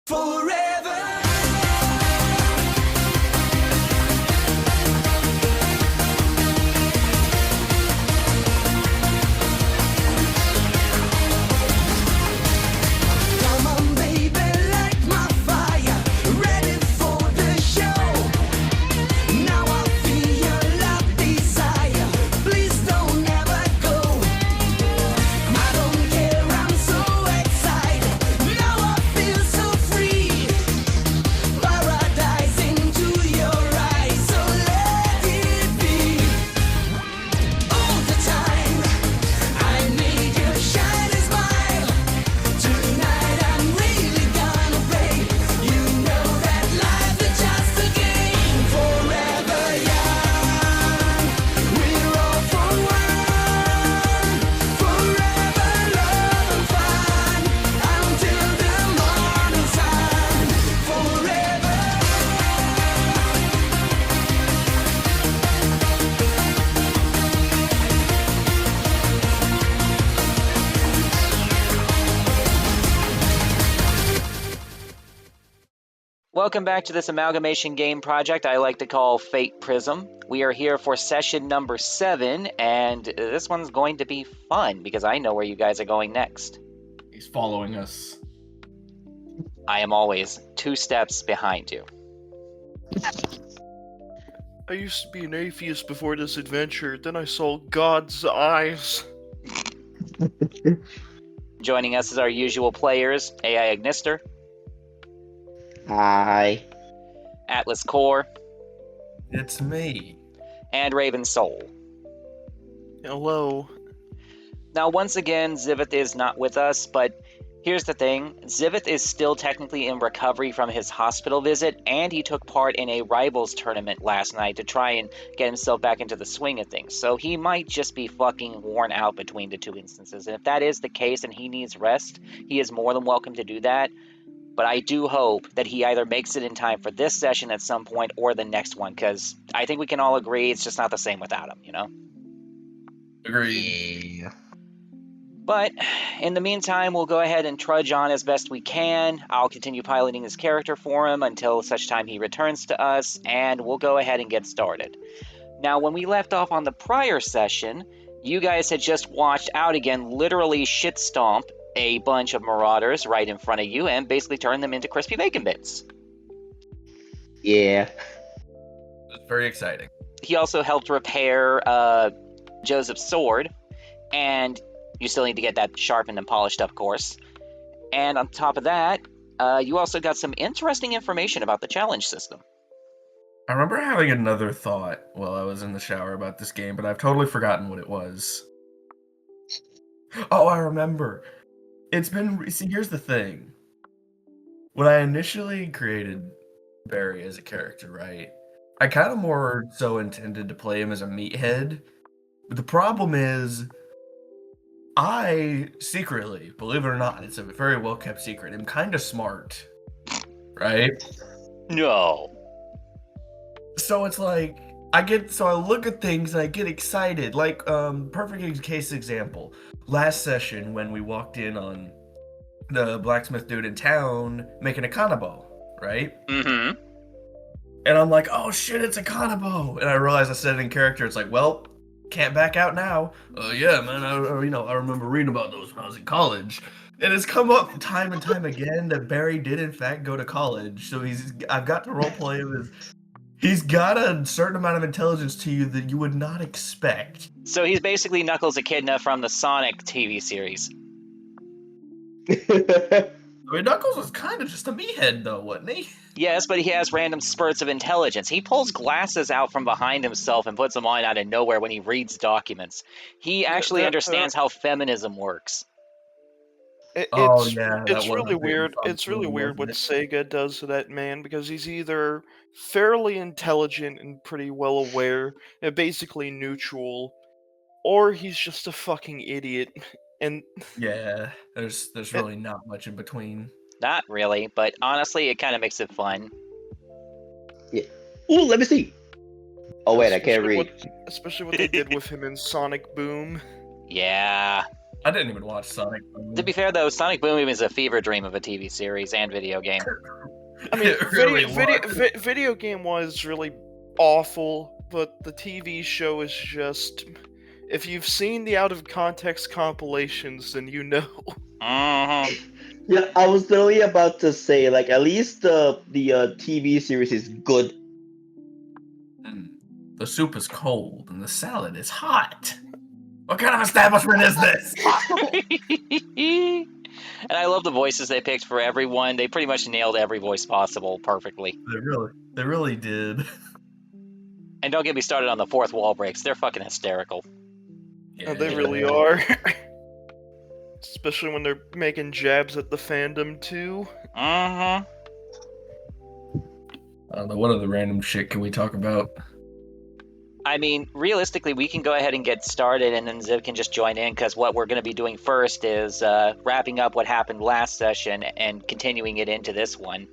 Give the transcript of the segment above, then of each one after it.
Forever. Come on, baby, light my fire. Ready for the show. Now I feel your love desire. Please don't ever go. I don't care, I'm so excited. Now I feel so free. Paradise into your eyes, so let it be. All the time, I need your shiny smile. Tonight I'm really gonna play. You know that life is just a game. Forever young, we're all for one. Forever love and fun, until the morning sun. Forever. Welcome back to this amalgamation game project I like to call Fate Prism. We are here for session number 7, and this one's going to be fun because I know where you guys are going next. He's following us. I am always 2 steps behind you. I used to be an atheist before this adventure, then I saw God's eyes. Joining us is our usual players, AI Ignister, Hi. Atlas Core, It's me. and Raven Soul. Hello. Now, once again, Zivith is not with us, but here's the thing. Zivith is still technically in recovery from his hospital visit, and he took part in a Rivals tournament last night to try and get himself back into the swing of things. So he might just be fucking worn out between the 2 instances. And if that is the case and he needs rest, he is more than welcome to do that. But I do hope that he either makes it in time for this session at some point or the next one, because I think we can all agree it's just not the same without him, you know? Agreed. Yeah. But in the meantime, we'll go ahead and trudge on as best we can. I'll continue piloting his character for him until such time he returns to us, and we'll go ahead and get started. Now, when we left off on the prior session, you guys had just watched Out again literally shit stomp a bunch of marauders right in front of you and basically turn them into crispy bacon bits. Yeah. It's very exciting. He also helped repair Joseph's sword, and you still need to get that sharpened and polished up, of course. And on top of that, you also got some interesting information about the challenge system. I remember having another thought while I was in the shower about this game, but I've totally forgotten what it was. Oh, I remember. See, here's the thing. When I initially created Barry as a character, right, I kind of more so intended to play him as a meathead. But the problem is, I secretly, believe it or not, it's a very well-kept secret, I'm kind of smart, right? No. So it's like, I look at things and I get excited. Like, perfect case example. Last session when we walked in on the blacksmith dude in town making a kanabo, right? Mm-hmm. And I'm like, oh shit, it's a kanabo. And I realized I said it in character. It's like, well, can't back out now. Yeah, man, I remember reading about those when I was in college. And it's come up time and time again that Barry did in fact go to college. So I've got to roleplay him as... He's got a certain amount of intelligence to you that you would not expect. So he's basically Knuckles Echidna from the Sonic TV series. I mean, Knuckles was kind of just a meathead, though, wasn't he? Yes, but he has random spurts of intelligence. He pulls glasses out from behind himself and puts them on out of nowhere when he reads documents. He actually understands how feminism works. It's really weird. It's really weird what Sega does to that man, because he's either fairly intelligent and pretty well aware, and basically neutral, or he's just a fucking idiot. And yeah, there's really not much in between. Not really, but honestly, it kind of makes it fun. Yeah. Ooh, let me see. Oh wait, I can't read. Especially what they did with him in Sonic Boom. Yeah. I didn't even watch Sonic. To be fair, though, Sonic Boom is a fever dream of a TV series and video game. I mean, It really was. video game was really awful, but the TV show is just. If you've seen the out of context compilations, then you know. Mm-hmm. Yeah, I was literally about to say, like, at least the TV series is good. The soup is cold and the salad is hot. What kind of establishment is this? And I love the voices they picked for everyone. They pretty much nailed every voice possible perfectly. They really did. And don't get me started on the fourth wall breaks. They're fucking hysterical. Yeah, They really are. Especially when they're making jabs at the fandom, too. Mm-hmm. I don't know, what other random shit can we talk about? I mean, realistically, we can go ahead and get started, and then Ziv can just join in, because what we're going to be doing first is wrapping up what happened last session and continuing it into this one.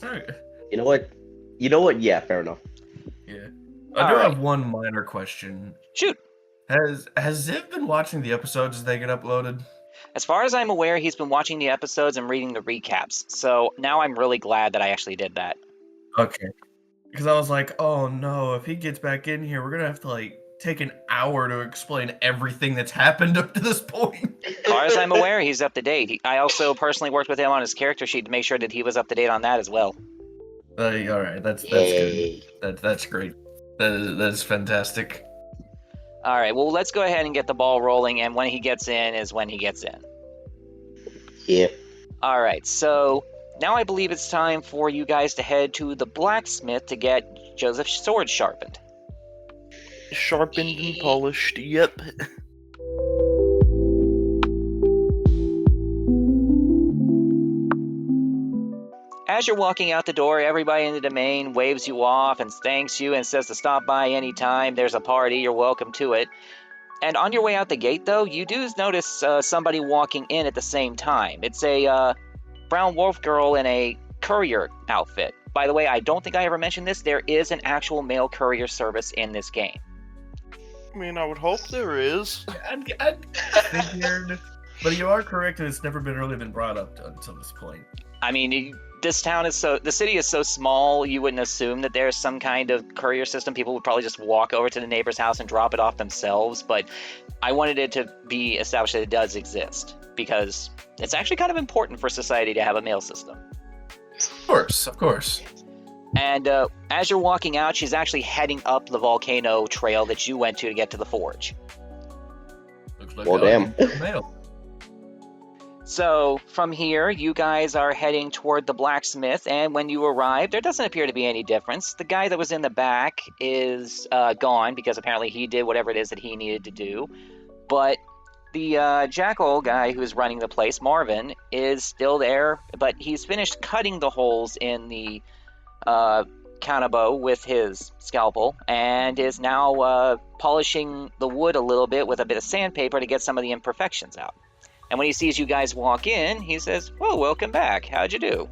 Alright. You know what? Yeah, fair enough. Yeah. I do have one minor question. Shoot! Has Ziv been watching the episodes as they get uploaded? As far as I'm aware, he's been watching the episodes and reading the recaps, so now I'm really glad that I actually did that. Okay. Because I was like, oh no, if he gets back in here, we're gonna have to, like, take an hour to explain everything that's happened up to this point. As far as I'm aware, he's up to date. I also personally worked with him on his character sheet to make sure that he was up to date on that as well. Alright, that's Yay. good. That's great. That's fantastic. Alright, well, let's go ahead and get the ball rolling, and when he gets in is when he gets in. Yep. Alright, so now I believe it's time for you guys to head to the blacksmith to get Joseph's sword sharpened. Sharpened and polished, yep. As you're walking out the door, everybody in the domain waves you off and thanks you and says to stop by anytime there's a party, you're welcome to it. And on your way out the gate, though, you do notice somebody walking in at the same time. It's a brown wolf girl in a courier outfit. By the way, I don't think I ever mentioned this. There is an actual mail courier service in this game. I mean, I would hope there is. I figured, but you are correct that it's never really been brought up until this point. I mean, the city is so small, you wouldn't assume that there's some kind of courier system. People would probably just walk over to the neighbor's house and drop it off themselves, but I wanted it to be established that it does exist, because it's actually kind of important for society to have a mail system. Of course. And as you're walking out, she's actually heading up the volcano trail that you went to get to the forge. Looks like Well, damn. Mail. So from here, you guys are heading toward the blacksmith, and when you arrive, there doesn't appear to be any difference. The guy that was in the back is gone, because apparently he did whatever it is that he needed to do. But the jackal guy who's running the place, Marvin, is still there, but he's finished cutting the holes in the canabo with his scalpel, and is now polishing the wood a little bit with a bit of sandpaper to get some of the imperfections out. And when he sees you guys walk in, he says, "Well, welcome back. How'd you do?"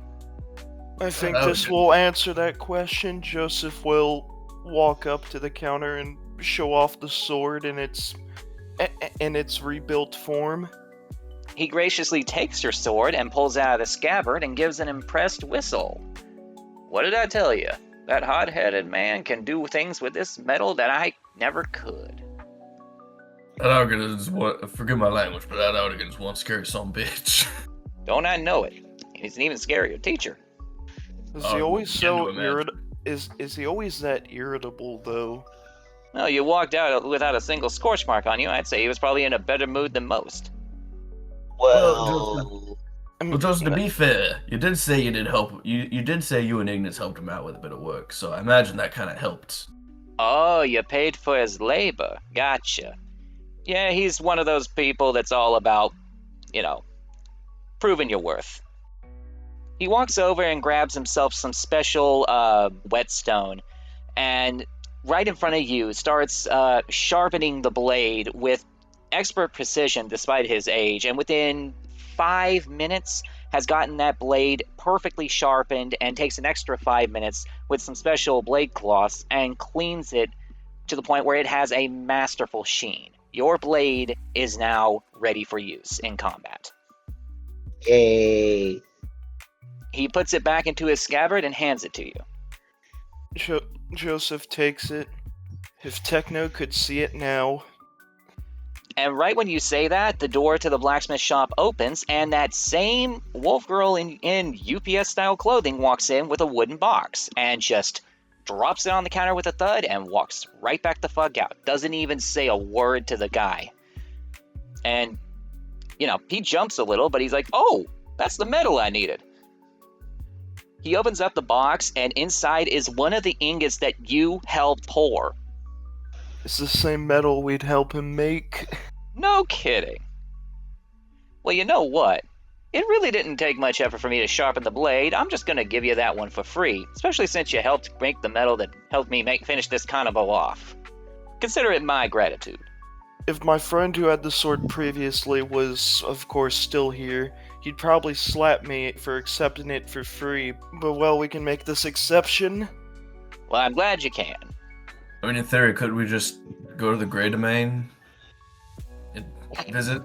I think this will answer that question. Joseph will walk up to the counter and show off the sword in its rebuilt form. He graciously takes your sword and pulls out of the scabbard and gives an impressed whistle. "What did I tell you? That hot-headed man can do things with this metal that I never could." That Argon is what, forgive my language, but that Argon is one scary son of a bitch. Don't I know it? He's an even scarier teacher. Is he always begin so to imagine. irritable? Is he always that irritable though? Well, you walked out without a single scorch mark on you. I'd say he was probably in a better mood than most. Well, Well, Joseph, to be fair, you did say you did help. You did say you and Ignis helped him out with a bit of work, so I imagine that kind of helped. Oh, you paid for his labor. Gotcha. Yeah, he's one of those people that's all about, proving your worth. He walks over and grabs himself some special whetstone, and right in front of you starts sharpening the blade with expert precision despite his age, and within 5 minutes has gotten that blade perfectly sharpened, and takes an extra 5 minutes with some special blade cloths and cleans it to the point where it has a masterful sheen. your blade is now ready for use in combat. Yay. He puts it back into his scabbard and hands it to you. Joseph takes it. If Techno could see it now. And right when you say that, the door to the blacksmith shop opens, and that same wolf girl in UPS-style clothing walks in with a wooden box and just drops it on the counter with a thud and walks right back the fuck out. Doesn't even say a word to the guy. And, he jumps a little, but he's like, oh, that's the metal I needed. He opens up the box, and inside is one of the ingots that you helped pour. It's the same metal we'd help him make. No kidding. Well, you know what? It really didn't take much effort for me to sharpen the blade. I'm just going to give you that one for free, especially since you helped make the metal that helped me finish this carnival off. Consider it my gratitude. If my friend who had the sword previously was, of course, still here, he'd probably slap me for accepting it for free, but well, we can make this exception. Well, I'm glad you can. I mean, in theory, could we just go to the Green Demesne and visit?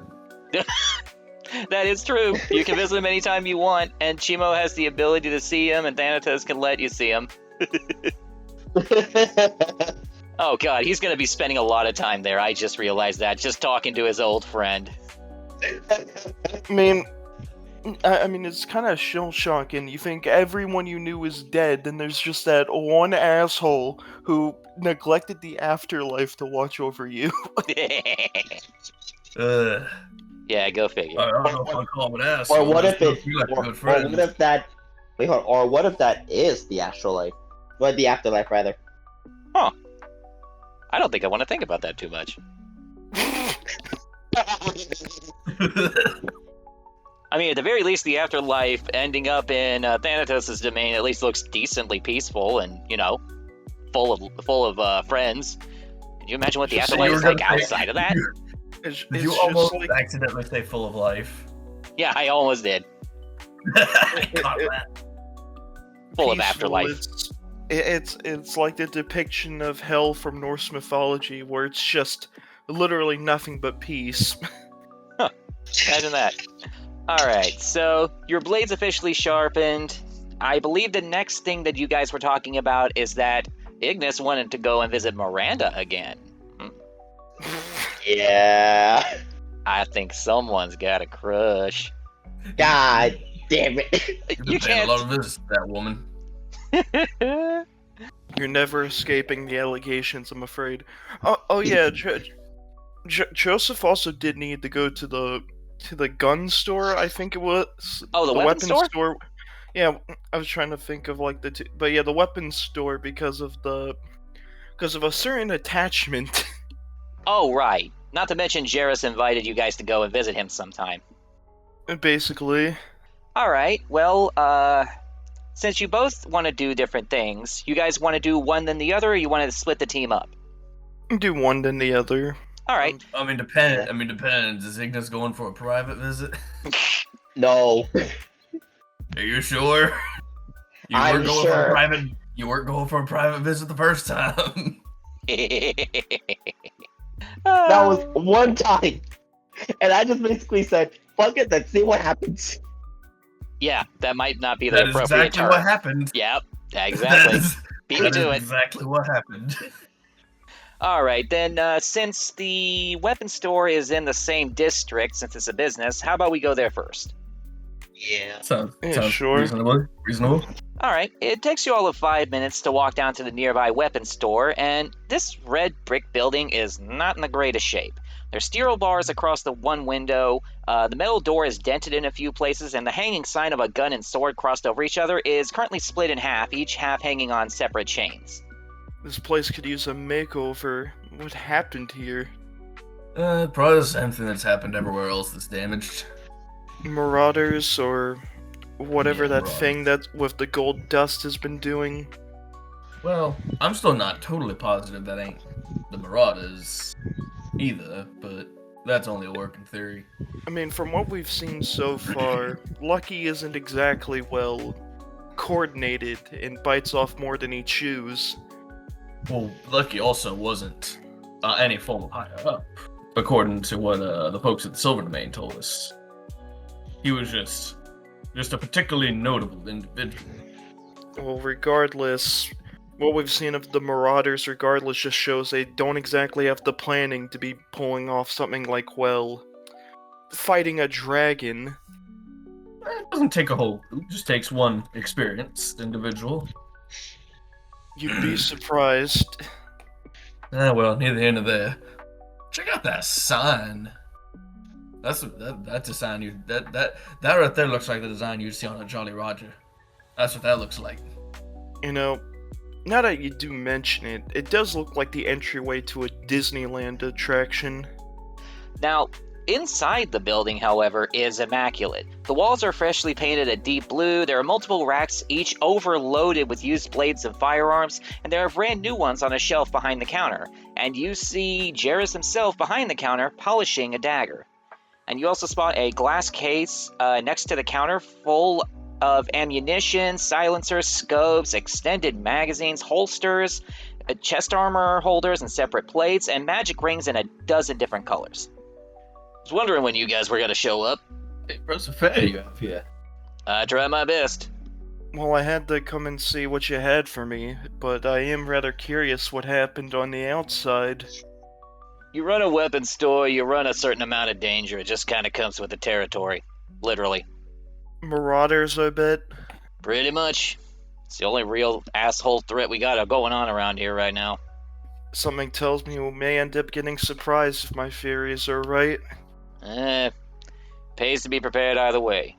That is true. You can visit him anytime you want, and Chimo has the ability to see him, and Thanatos can let you see him. Oh god, he's going to be spending a lot of time there. I just realized that, just talking to his old friend. I mean, it's kind of shell-shocking. You think everyone you knew is dead, then there's just that one asshole who neglected the afterlife to watch over you. Yeah, go figure. I don't know if I'll call him an asshole. Or what if Still it? feel like a Or good friend. what if that? Wait, hold on. Or what if that is the afterlife? Or the afterlife, rather. Huh. I don't think I want to think about that too much. I mean, at the very least, the afterlife ending up in Thanatos' domain at least looks decently peaceful and, full of friends. Can you imagine what the Just afterlife you is were like gonna say- outside of that? It's Did you just almost like, accidentally say full of life? Yeah, I almost did. Caught that. Full of peaceful, afterlife. It's like the depiction of hell from Norse mythology, where it's just literally nothing but peace. Imagine that. Alright, so your blade's officially sharpened. I believe the next thing that you guys were talking about is that Ignis wanted to go and visit Miranda again. Yeah. I think someone's got a crush. God damn it. You You've been paying a lot can't. of visits to that woman. You're never escaping the allegations, I'm afraid. Oh yeah, Joseph also did need to go to the gun store, I think it was. Oh, the weapon store? Yeah, I was trying to think of like the two, but yeah, the weapons store because of a certain attachment. Oh, right. Not to mention Jerras invited you guys to go and visit him sometime. Basically. Alright, well, since you both want to do different things, you guys want to do one then the other, or you want to split the team up? Do one then the other. Alright. I mean, depends. Is Ignis going for a private visit? No. Are you sure? I'm sure. You weren't going for a private visit the first time. That was one time. And I just basically said, fuck it, let's see what happens. Yeah, that might not be the That is appropriate exactly term. what happened. Yep, exactly. Beat me That to is it. exactly what happened. Alright, then since the weapon store is in the same district, since it's a business, how about we go there first? Yeah. Sounds Sure. reasonable. Alright, it takes you all of 5 minutes to walk down to the nearby weapon store, and this red brick building is not in the greatest shape. There's steel bars across the one window, the metal door is dented in a few places, and the hanging sign of a gun and sword crossed over each other is currently split in half, each half hanging on separate chains. This place could use a makeover. What happened here? Probably the same thing that's happened everywhere else that's damaged. Marauders or whatever Yeah, that marauders. thing that with the gold dust has been doing. Well, I'm still not totally positive that ain't the Marauders either, but that's only a working theory. I mean, from what we've seen so far, Lucky isn't exactly well coordinated and bites off more than he chews. Well, Lucky also wasn't any form of higher up. according to what the folks at the Silver Domain told us. He was just a particularly notable individual. Well, regardless, what we've seen of the Marauders, regardless, just shows they don't exactly have the planning to be pulling off something like, well, fighting a dragon. It doesn't take a whole group, just takes one experienced individual. You'd be surprised. Well, near the end of there. Check out that sign. That's a sign that right there looks like the design you'd see on a Jolly Roger. That's what that looks like. You know, now that you do mention it, it does look like the entryway to a Disneyland attraction. Now, inside the building, however, is immaculate. The walls are freshly painted a deep blue, there are multiple racks, each overloaded with used blades and firearms, and there are brand new ones on a shelf behind the counter. And you see Jerras himself behind the counter polishing a dagger. And you also spot a glass case next to the counter full of ammunition, silencers, scopes, extended magazines, holsters, chest armor holders and separate plates, and magic rings in a dozen different colors. I was wondering when you guys were going to show up. Hey, what's the fair you have here? I tried my best. Well, I had to come and see what you had for me, but I am rather curious what happened on the outside. You run a weapon store, you run a certain amount of danger. It just kind of comes with the territory. Literally. Marauders, I bet. Pretty much. It's the only real asshole threat we got going on around here right now. Something tells me we may end up getting surprised if my theories are right. Pays to be prepared either way.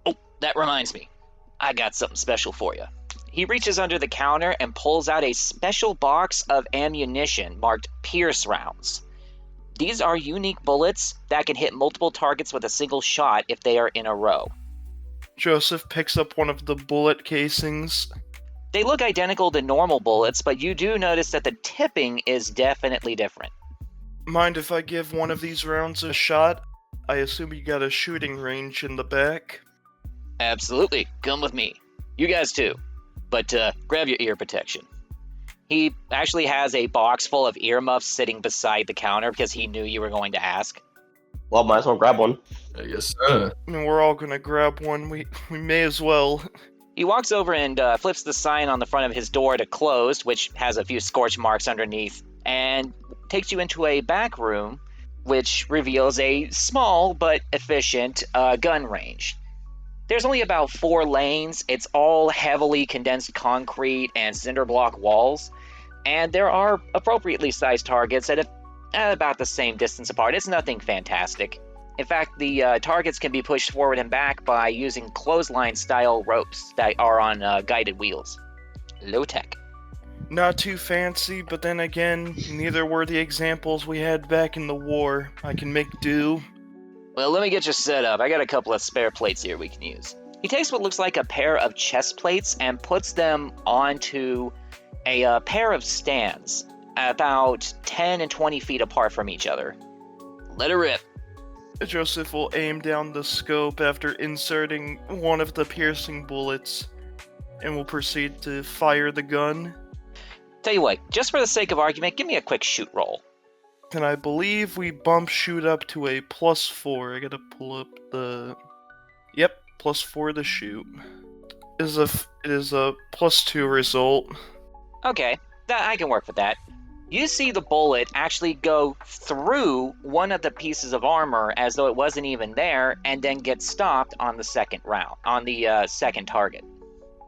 Oh, that reminds me. I got something special for you. He reaches under the counter and pulls out a special box of ammunition marked Pierce rounds. These are unique bullets that can hit multiple targets with a single shot if they are in a row. Joseph picks up one of the bullet casings. They look identical to normal bullets, but you do notice that the tipping is definitely different. Mind if I give one of these rounds a shot? I assume you got a shooting range in the back. Absolutely. Come with me. You guys too. But grab your ear protection. He actually has a box full of earmuffs sitting beside the counter because he knew you were going to ask. Well, might as well grab one. Yes, sir. I mean, we're all gonna grab one. We may as well. He walks over and flips the sign on the front of his door to closed, which has a few scorch marks underneath, and takes you into a back room, which reveals a small but efficient gun range. There's only about 4 lanes. It's all heavily condensed concrete and cinder block walls, and there are appropriately sized targets at about the same distance apart. It's nothing fantastic. In fact, the targets can be pushed forward and back by using clothesline-style ropes that are on guided wheels. Low-tech. Not too fancy, but then again, neither were the examples we had back in the war. I can make do. Well, let me get you set up. I got a couple of spare plates here we can use. He takes what looks like a pair of chest plates and puts them onto a pair of stands, about 10 and 20 feet apart from each other. Let her rip. Joseph will aim down the scope after inserting one of the piercing bullets, and will proceed to fire the gun. Tell you what, just for the sake of argument, give me a quick shoot roll. And I believe we bump shoot up to a +4. I gotta pull up the... Yep, +4 to shoot. It is a +2 result. Okay, I can work with that. You see the bullet actually go through one of the pieces of armor as though it wasn't even there, and then get stopped on the second round, on the second target.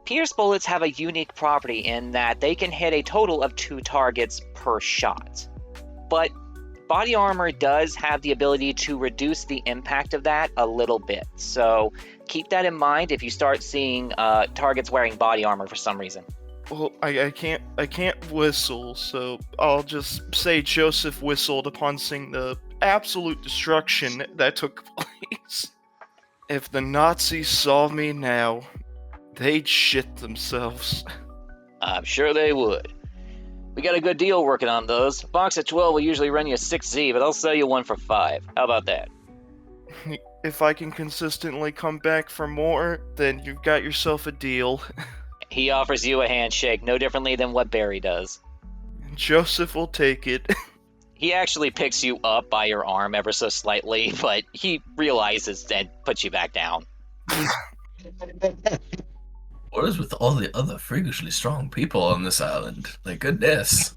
Pierce bullets have a unique property in that they can hit a total of 2 targets per shot. But body armor does have the ability to reduce the impact of that a little bit. So keep that in mind if you start seeing targets wearing body armor for some reason. Well, I can't whistle, so I'll just say Joseph whistled upon seeing the absolute destruction that took place. If the Nazis saw me now, they'd shit themselves. I'm sure they would. We got a good deal working on those. A box of 12 will usually run you 6Z, but I'll sell you one for 5. How about that? If I can consistently come back for more, then you've got yourself a deal. He offers you a handshake, no differently than what Barry does. Joseph will take it. He actually picks you up by your arm ever so slightly, but he realizes and puts you back down. What is with all the other freakishly strong people on this island? Like, goodness.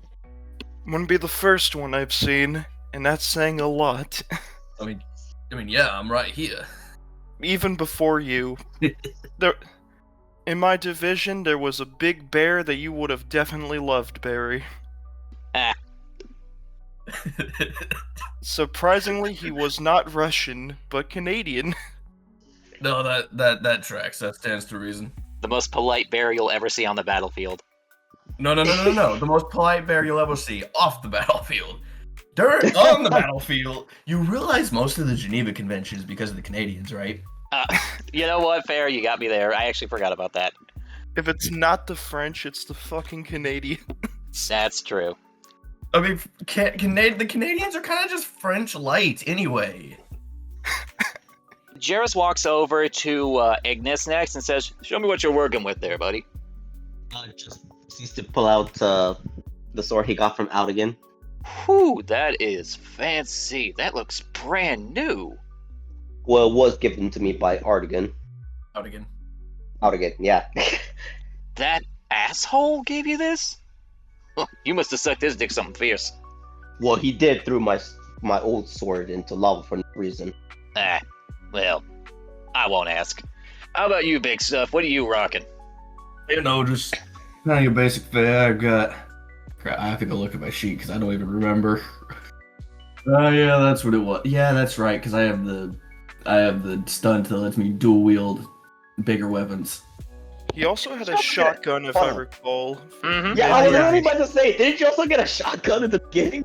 Wouldn't be the first one I've seen, and that's saying a lot. I mean, yeah, I'm right here. Even before you. In my division, there was a big bear that you would have definitely loved, Barry. Ah, Surprisingly, he was not Russian, but Canadian. No, that tracks. That stands to reason. the most polite bear you'll ever see on the battlefield. No. The most polite bear you'll ever see off the battlefield. On the battlefield, you realize most of the Geneva Convention is because of the Canadians, right? You know what, Fair? You got me there. I actually forgot about that. If it's not the French, it's the fucking Canadian. That's true. I mean, the Canadians are kind of just French light anyway. Jerras walks over to Ignis next and says, "Show me what you're working with there, buddy." Just needs to pull out the sword he got from out again. Whew, that is fancy. That looks brand new. Well, it was given to me by Artigan. Out again. Artigan, yeah. That asshole gave you this? Huh, you must have sucked his dick something fierce. Well, he did threw my old sword into lava for no reason. Ah, well, I won't ask. How about you, big stuff? What are you rocking? You know, just kind of your basic fare. I've got. Crap, I have to go look at my sheet because I don't even remember. Oh yeah, that's what it was. Yeah, that's right. Because I have the stunt that lets me dual wield bigger weapons. He also had a shotgun, if I recall. Mm-hmm. Yeah, I was literally about to say, didn't you also get a shotgun at the beginning?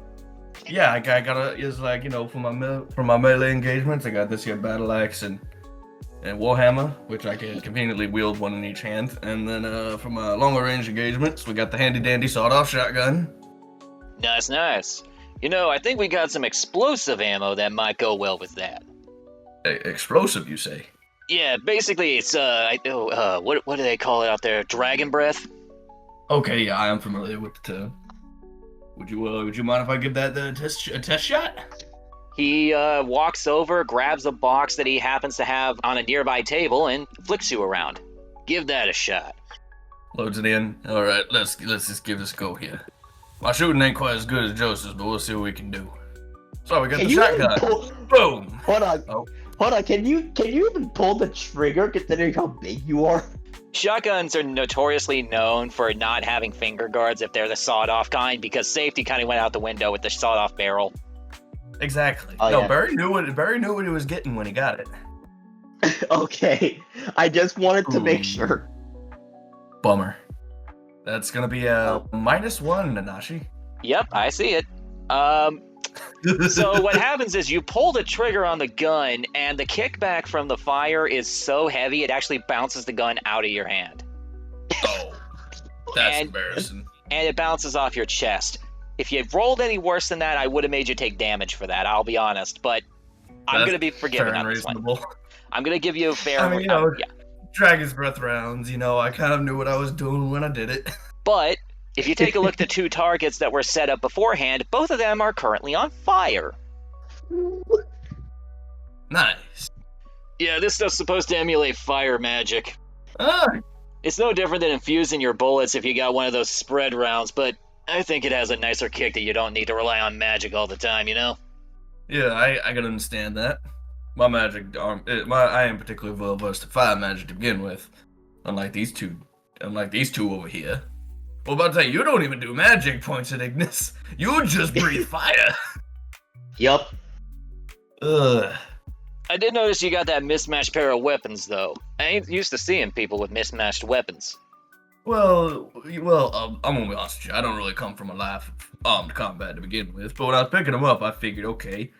Yeah, I got it's like, you know, for my melee engagements, I got this here battle axe and warhammer, which I can conveniently wield one in each hand. And then for my longer range engagements, we got the handy dandy sawed-off shotgun. Nice. You know, I think we got some explosive ammo that might go well with that. Explosive, you say? Yeah, basically it's what do they call it out there? Dragon breath? Okay, yeah, I am familiar with the term. Would you mind if I give that a test shot? He walks over, grabs a box that he happens to have on a nearby table, and flicks you around. Give that a shot. Loads it in. All right, let's just give this a go here. My shooting ain't quite as good as Joseph's, but we'll see what we can do. So we got the shotgun. Boom. Hold on. Oh. Hold on. Can you even pull the trigger considering how big you are? Shotguns are notoriously known for not having finger guards if they're the sawed-off kind, because safety kind of went out the window with the sawed-off barrel. Exactly. Oh, no, yeah. Barry knew what he was getting when he got it. Okay. I just wanted to make Ooh. sure. Bummer. That's gonna be a -1, Nanashi. Yep, I see it. So what happens is you pull the trigger on the gun, and the kickback from the fire is so heavy it actually bounces the gun out of your hand. Oh, that's And- embarrassing. And it bounces off your chest. If you rolled any worse than that, I would have made you take damage for that, I'll be honest. But I'm That's going to be forgiving fair and on this one. reasonable. I'm going to give you a fair... I mean, you know, yeah. Dragon's Breath rounds, you know, I kind of knew what I was doing when I did it. But if you take a look at the two targets that were set up beforehand, both of them are currently on fire. Nice. Yeah, this stuff's supposed to emulate fire magic. Ah, It's no different than infusing your bullets if you got one of those spread rounds, but I think it has a nicer kick that you don't need to rely on magic all the time, you know? yeah, I can understand that. My magic, I am particularly well versed at fire magic to begin with, unlike these two over here. Well, about to say, you don't even do magic, points at Ignis. You just breathe fire. Yup. Ugh. I did notice you got that mismatched pair of weapons, though. I ain't used to seeing people with mismatched weapons. Well, I'm gonna be honest with you. I don't really come from a life of armed combat to begin with, but when I was picking them up, I figured, okay,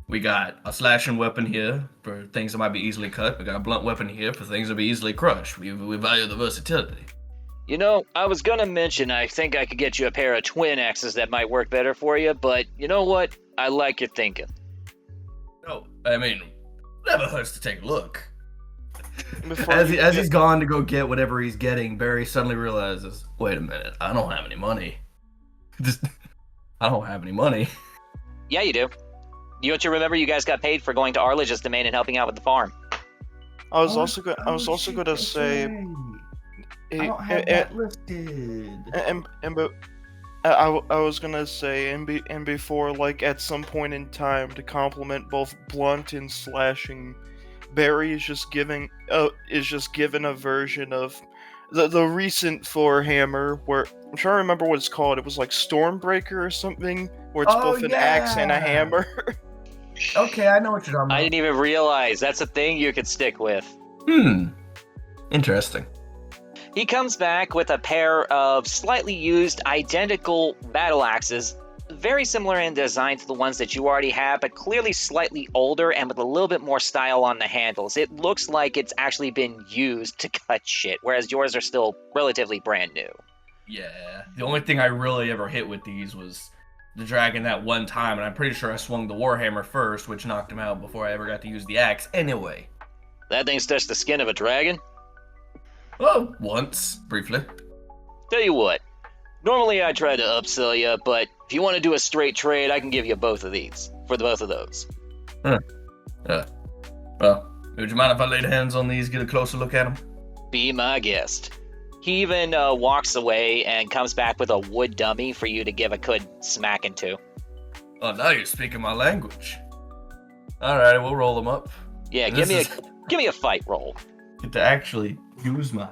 we got a slashing weapon here for things that might be easily cut. We got a blunt weapon here for things that be easily crushed. We value the versatility. You know, I was gonna mention I think I could get you a pair of twin axes that might work better for you, but you know what? I like your thinking. No, I mean, never hurts to take a look. Before As you he's gone to go get whatever he's getting, Barry suddenly realizes, wait a minute, I don't have any money. I don't have any money. Yeah, you do. Don't you remember you guys got paid for going to Arlige's domain and helping out with the farm? I was also gonna say, I don't have that listed. but I was gonna say, and before, like at some point in time, to complement both blunt and slashing, Barry is just given a version of the recent Thor hammer, where I'm trying to remember what it's called. It was like Stormbreaker or something, where it's both an axe and a hammer. Okay, I know what you're talking about. I didn't even realize that's a thing you could stick with. Interesting. He comes back with a pair of slightly used, identical battle axes, very similar in design to the ones that you already have, but clearly slightly older and with a little bit more style on the handles. It looks like it's actually been used to cut shit, whereas yours are still relatively brand new. Yeah, the only thing I really ever hit with these was the dragon that one time, and I'm pretty sure I swung the warhammer first, which knocked him out before I ever got to use the axe anyway. That thing's touched the skin of a dragon? Well, once, briefly. Tell you what, normally I try to upsell you, but if you want to do a straight trade, I can give you both of these, for both of those. Well, would you mind if I laid hands on these, get a closer look at them? Be my guest. He even walks away and comes back with a wood dummy for you to give a good smack into. Oh, now you're speaking my language. Alright, we'll roll them up. Yeah, give me a fight roll. Get to actually use my...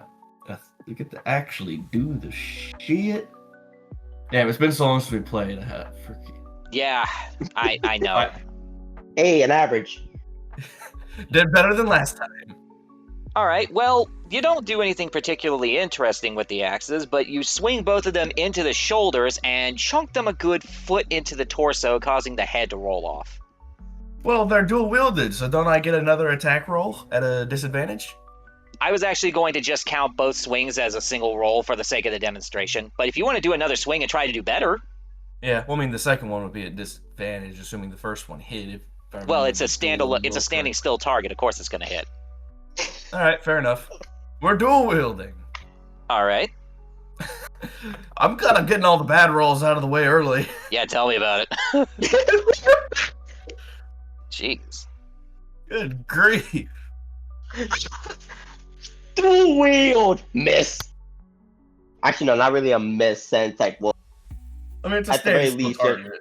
You get to actually do the shit. Damn, it's been so long since we played. Yeah, I know. Hey, an average. Did better than last time. Alright, well, you don't do anything particularly interesting with the axes, but you swing both of them into the shoulders and chunk them a good foot into the torso, causing the head to roll off. Well, they're dual wielded, so don't I get another attack roll at a disadvantage? I was actually going to just count both swings as a single roll for the sake of the demonstration, but if you want to do another swing and try to do better... Yeah, well, I mean, the second one would be at disadvantage, assuming the first one hit. Well, it's a standing still target, of course it's going to hit. Alright, fair enough. We're dual wielding. Alright. I'm kind of getting all the bad rolls out of the way early. Yeah, tell me about it. Jeez. Good grief. Dual wield! Miss! Actually, no, not really a miss, since, like, well, I mean, it's a at the very standing least, target.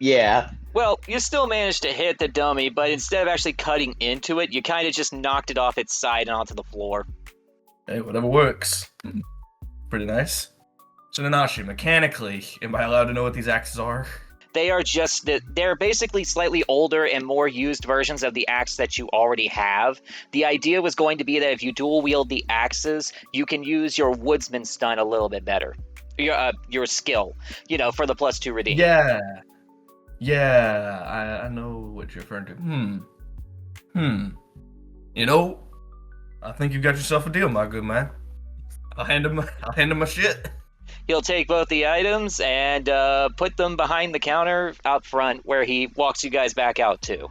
yeah. Well, you still managed to hit the dummy, but instead of actually cutting into it, you kind of just knocked it off its side and onto the floor. Hey, whatever works. Pretty nice. So, Nanashi, mechanically, am I allowed to know what these axes are? They're basically slightly older and more used versions of the axe that you already have. The idea was going to be that if you dual wield the axes, you can use your woodsman stun a little bit better. Your skill, for the +2 redeem. Yeah, I know what you're referring to. I think you got yourself a deal, my good man. I'll hand him my shit. He'll take both the items and put them behind the counter out front where he walks you guys back out to.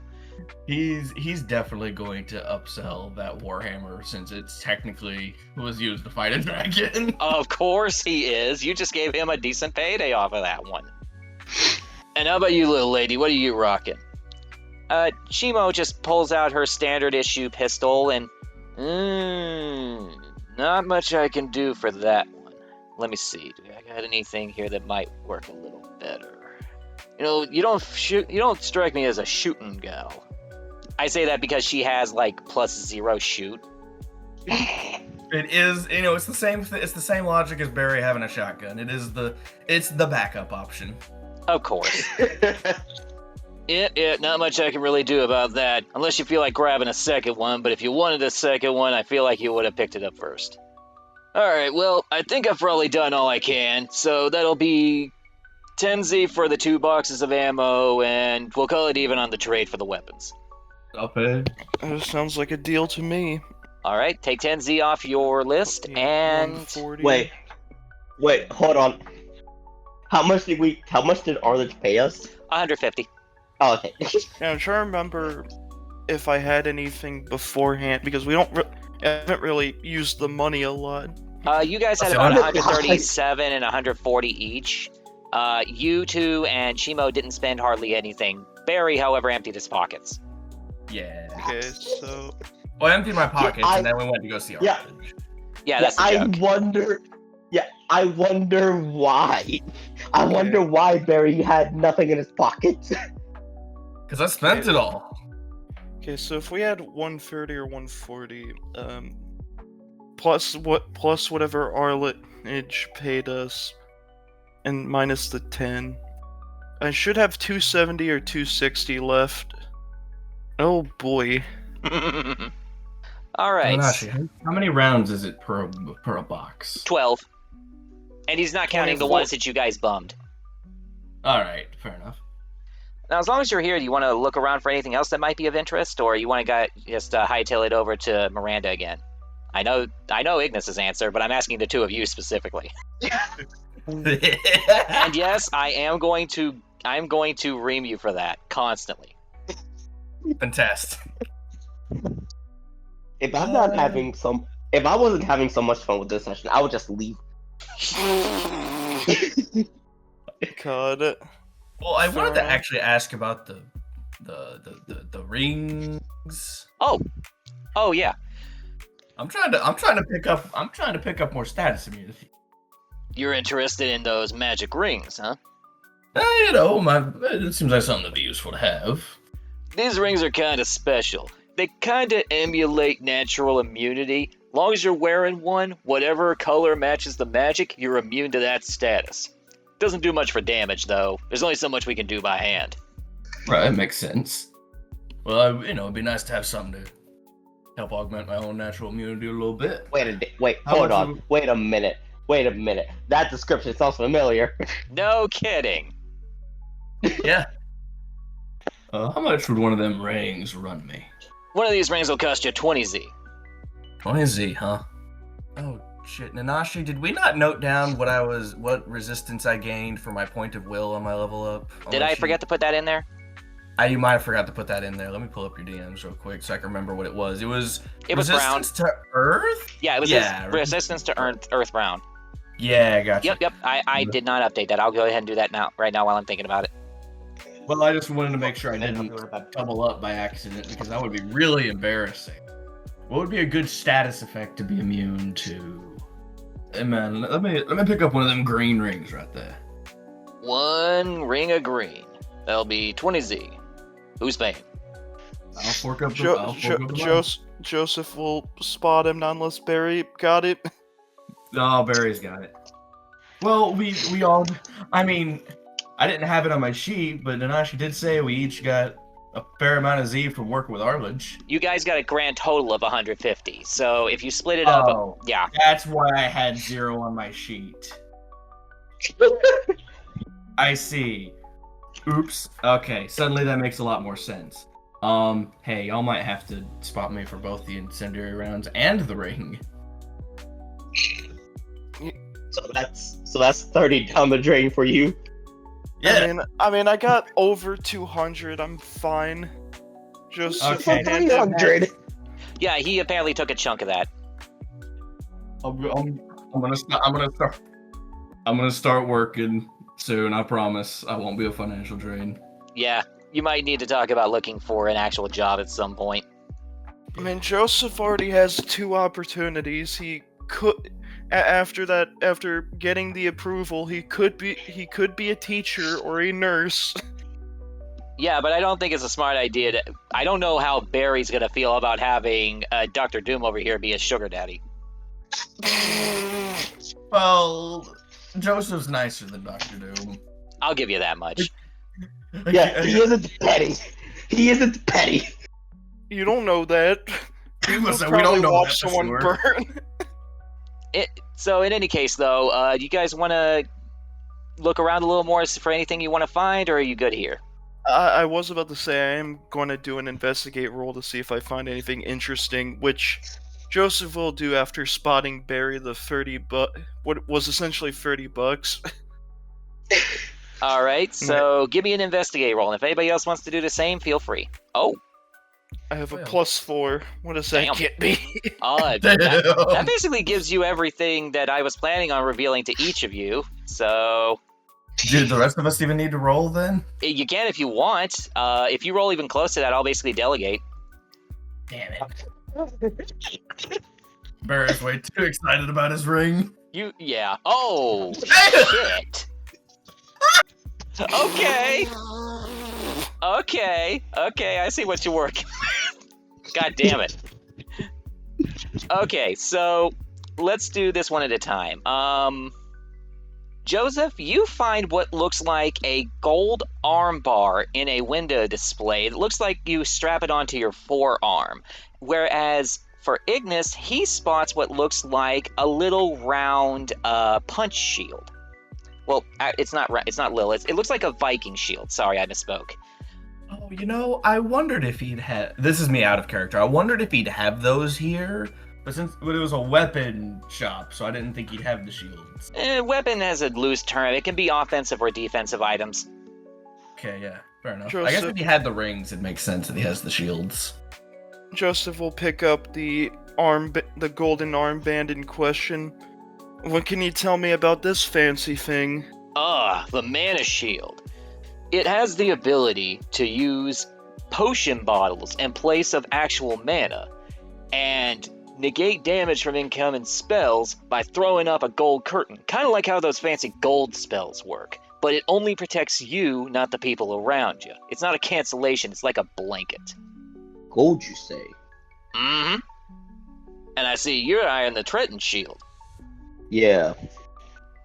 He's definitely going to upsell that Warhammer since it's technically was used to fight a dragon. Of course he is. You just gave him a decent payday off of that one. And how about you, little lady? What are you rocking? Chimo just pulls out her standard issue pistol and... not much I can do for that one. Let me see. Do I got anything here that might work a little better? You don't strike me as a shooting gal. I say that because she has +0 shoot. It is, it's the same. It's the same logic as Barry having a shotgun. It's the backup option. Of course. Yeah, not much I can really do about that, unless you feel like grabbing a second one, but if you wanted a second one, I feel like you would have picked it up first. Alright, well, I think I've probably done all I can, so that'll be 10Z for the 2 boxes of ammo, and we'll call it even on the trade for the weapons. Okay. That sounds like a deal to me. Alright, take 10Z off your list, and... 140. Wait, hold on. How much did Arledge pay us? 150. Oh, okay. Yeah, I'm trying to remember if I had anything beforehand, because we haven't really used the money a lot. You guys had about 137 and 140 each. You two and Chimo didn't spend hardly anything. Barry, however, emptied his pockets. Yeah. Okay, so Well, I emptied my pockets, I- and then we went to go see our Yeah. village. Yeah, that's the joke. I wonder why. I wonder why Barry had nothing in his pockets. Because I spent it all. okay, so if we had 130 or 140, plus whatever Arletage paid us, and minus the 10, I should have 270 or 260 left. Oh boy. All right. Tanashi, how many rounds is it per a box? 12. And he's not counting the 24. ones that you guys bummed. All right, fair enough. Now, as long as you're here, do you want to look around for anything else that might be of interest, or you want to just hightail it over to Miranda again? I know Ignis's answer, but I'm asking the two of you specifically. And yes, I'm going to ream you for that constantly. Fantastic. If I wasn't having so much fun with this session, I would just leave. God. Well, I wanted to Fair. actually ask about the rings. Oh yeah. I'm trying to pick up more status immunity. You're interested in those magic rings, huh? It seems like something that'd be useful to have. These rings are kind of special. They kind of emulate natural immunity. Long as you're wearing one, whatever color matches the magic, you're immune to that status. Doesn't do much for damage, though. There's only so much we can do by hand. Right, makes sense. Well, it'd be nice to have something to help augment my own natural immunity a little bit. Hold on. Wait a minute. That description sounds familiar. No kidding. Yeah. How much would one of them rings run me? One of these rings will cost you 20Z. 20Z, huh? Oh shit, Nanashi, did we not note down what resistance I gained for my point of will on my level up? Did I forget to put that in there? You might have forgot to put that in there. Let me pull up your DMs real quick so I can remember what it was. It was resistance to Earth? Yeah, it was resistance to Earth Brown. Yeah, gotcha. Yep. I did not update that. I'll go ahead and do that right now while I'm thinking about it. Well, I just wanted to make sure I didn't double up by accident because that would be really embarrassing. What would be a good status effect to be immune to? Hey man, let me pick up one of them green rings right there. One ring of green. That'll be 20Z. Who's paying? I'll fork up the Joseph will spot him unless Barry got it. No, Barry's got it. Well, we all. I mean, I didn't have it on my sheet, but Nanashi did say we each got a fair amount of Z from working with Arledge. You guys got a grand total of 150. So if you split it up, yeah. That's why I had 0 on my sheet. I see. Oops. Okay, suddenly that makes a lot more sense. Hey, y'all might have to spot me for both the incendiary rounds and the ring. So that's 30 down the drain for you. Yeah. I mean, I got over 200. I'm fine. Just Okay. 300. Yeah, he apparently took a chunk of that. I'm gonna start working soon. I promise. I won't be a financial drain. Yeah, you might need to talk about looking for an actual job at some point. I mean, Joseph already has 2 opportunities. He could, after getting the approval, he could be a teacher or a nurse. Yeah, but I don't think it's a smart idea I don't know how Barry's gonna feel about having Dr. Doom over here be a sugar daddy. Well, Joseph's nicer than Dr. Doom. I'll give you that much. Yeah, he isn't petty. He isn't petty. You don't know that. You would So we probably don't know watch that for someone sure. burn. So in any case, though, you guys want to look around a little more for anything you want to find, or are you good here? I was about to say I am going to do an investigate roll to see if I find anything interesting, which Joseph will do after spotting Barry the what was essentially $30. All right, so give me an investigate roll, and if anybody else wants to do the same, feel free. Oh, I have a Well. +4. What does that Damn. get me? that basically gives you everything that I was planning on revealing to each of you. So Do the rest of us even need to roll then? You can if you want. If you roll even close to that, I'll basically delegate. Damn it. Barry's way too excited about his ring. Yeah. Oh, shit. Okay. Okay, I see what you're working. God damn it. Okay, so let's do this one at a time. Joseph, you find what looks like a gold arm bar in a window display. It looks like you strap it onto your forearm. Whereas for Ignis, he spots what looks like a little round punch shield. Well, it's not little. It looks like a Viking shield. Sorry, I misspoke. Oh, I wondered if he'd have... This is me out of character. I wondered if he'd have those here, but it was a weapon shop, so I didn't think he'd have the shields. Weapon has a loose term. It can be offensive or defensive items. Okay, yeah, fair enough. Joseph, I guess if he had the rings, it makes sense that he has the shields. Joseph will pick up the golden armband in question. What can you tell me about this fancy thing? The mana shield. It has the ability to use potion bottles in place of actual mana, and negate damage from incoming spells by throwing up a gold curtain, kind of like how those fancy gold spells work. But it only protects you, not the people around you. It's not a cancellation, it's like a blanket. Gold, you say? Mm-hmm. And I see you're eyeing the Triton shield. Yeah.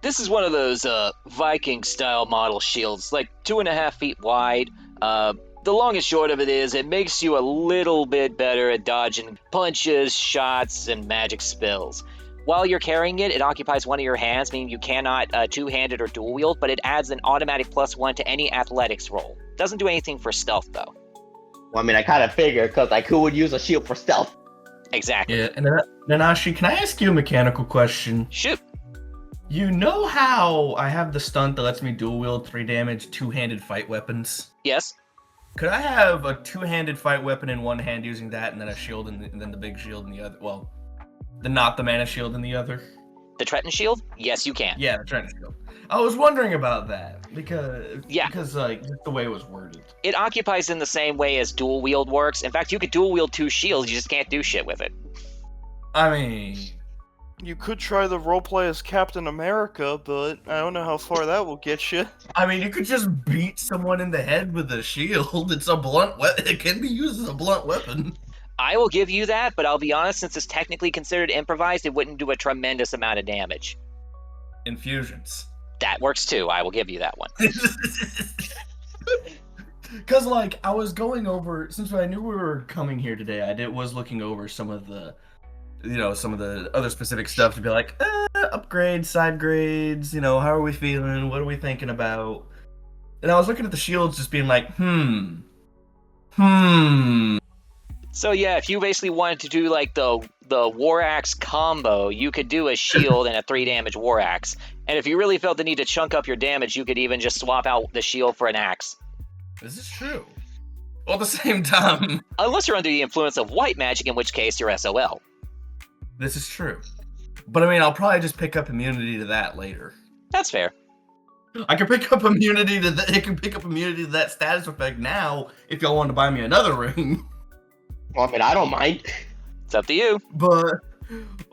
This is one of those Viking-style model shields, like 2.5 feet wide. The long and short of it is, it makes you a little bit better at dodging punches, shots, and magic spells. While you're carrying it, it occupies one of your hands, meaning you cannot two-handed or dual-wield, but it adds an automatic +1 to any athletics roll. Doesn't do anything for stealth, though. Well, I mean, I kind of figured, because who would use a shield for stealth? Exactly. Yeah, and then, Nanashi, can I ask you a mechanical question? Shoot. You know how I have the stunt that lets me dual-wield 3 damage, two-handed fight weapons? Yes? Could I have a two-handed fight weapon in one hand using that, and then a shield, and then the big shield in the other? Well, not the mana shield in the other? The Triton shield? Yes, you can. Yeah, the Triton shield. I was wondering about that, because like, just the way it was worded. It occupies in the same way as dual wield works. In fact, you could dual wield 2 shields, you just can't do shit with it. I mean... You could try the roleplay as Captain America, but I don't know how far that will get you. I mean, you could just beat someone in the head with a shield. It's a blunt weapon. It can be used as a blunt weapon. I will give you that, but I'll be honest, since it's technically considered improvised, it wouldn't do a tremendous amount of damage. Infusions. That works too, I will give you that one. Because, like, I was going over, since I knew we were coming here today, I was looking over some of the other specific stuff to be like, upgrades, side grades, how are we feeling? What are we thinking about? And I was looking at the shields just being like, So yeah, if you basically wanted to do like the War Axe combo, you could do a shield and a 3 damage War Axe. And if you really felt the need to chunk up your damage, you could even just swap out the shield for an axe. This is true. Well, at the same time... Unless you're under the influence of white magic, in which case you're SOL. This is true. But I mean, I'll probably just pick up immunity to that later. That's fair. I can pick up immunity to that. It can pick up immunity to that status effect now if y'all want to buy me another ring. Well, I mean, I don't mind. It's up to you. But,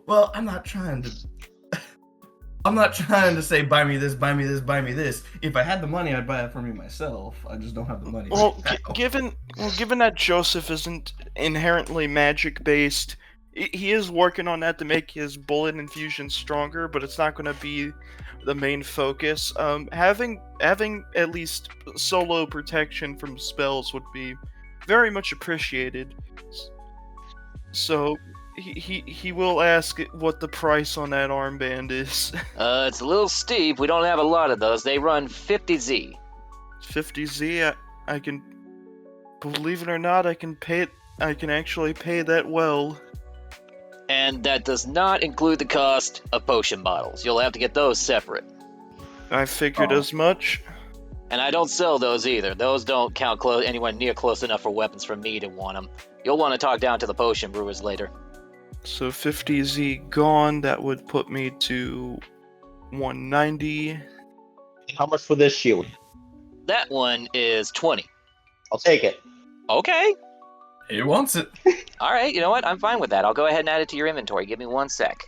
well, I'm not trying to say buy me this, buy me this, buy me this. If I had the money, I'd buy it for me myself. I just don't have the money. Well, given that Joseph isn't inherently magic based, he is working on that to make his bullet infusion stronger, but it's not going to be the main focus. Having at least solo protection from spells would be very much appreciated. So he will ask what the price on that armband is. It's a little steep. We don't have a lot of those. They run 50Z. 50Z. I can, believe it or not, I can pay it. I can actually pay that well. And that does not include the cost of potion bottles. You'll have to get those separate. I figured as much. And I don't sell those either. Those don't count anywhere near close enough for weapons for me to want them. You'll want to talk down to the potion brewers later. So 50Z gone, that would put me to 190. How much for this shield? That one is 20. I'll take it. Okay. He wants it. All right, you know what? I'm fine with that. I'll go ahead and add it to your inventory. Give me 1 sec.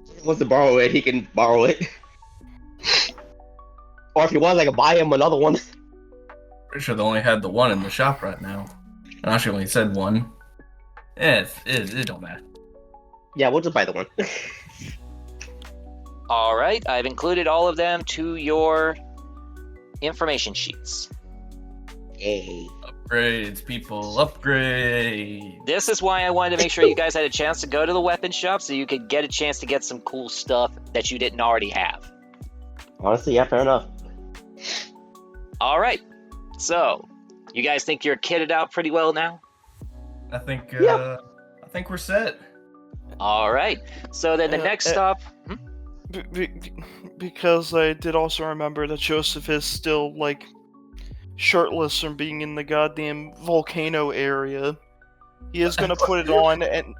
If he wants to borrow it, he can borrow it. Or if he wants, I can buy him another one. Pretty sure they only had the one in the shop right now. And I actually only said one. It don't matter. Yeah, we'll just buy the one. All right, I've included all of them to your information sheets. Yay. Upgrades, people, upgrade. This is why I wanted to make sure you guys had a chance to go to the weapon shop so you could get a chance to get some cool stuff that you didn't already have. Honestly, yeah, fair enough. All right, so you guys think you're kitted out pretty well now? I think Yeah. I think we're set. All right, so then the next stop... Because I did also remember that Joseph is still, like, shirtless from being in the goddamn volcano area. He is gonna put it on, and...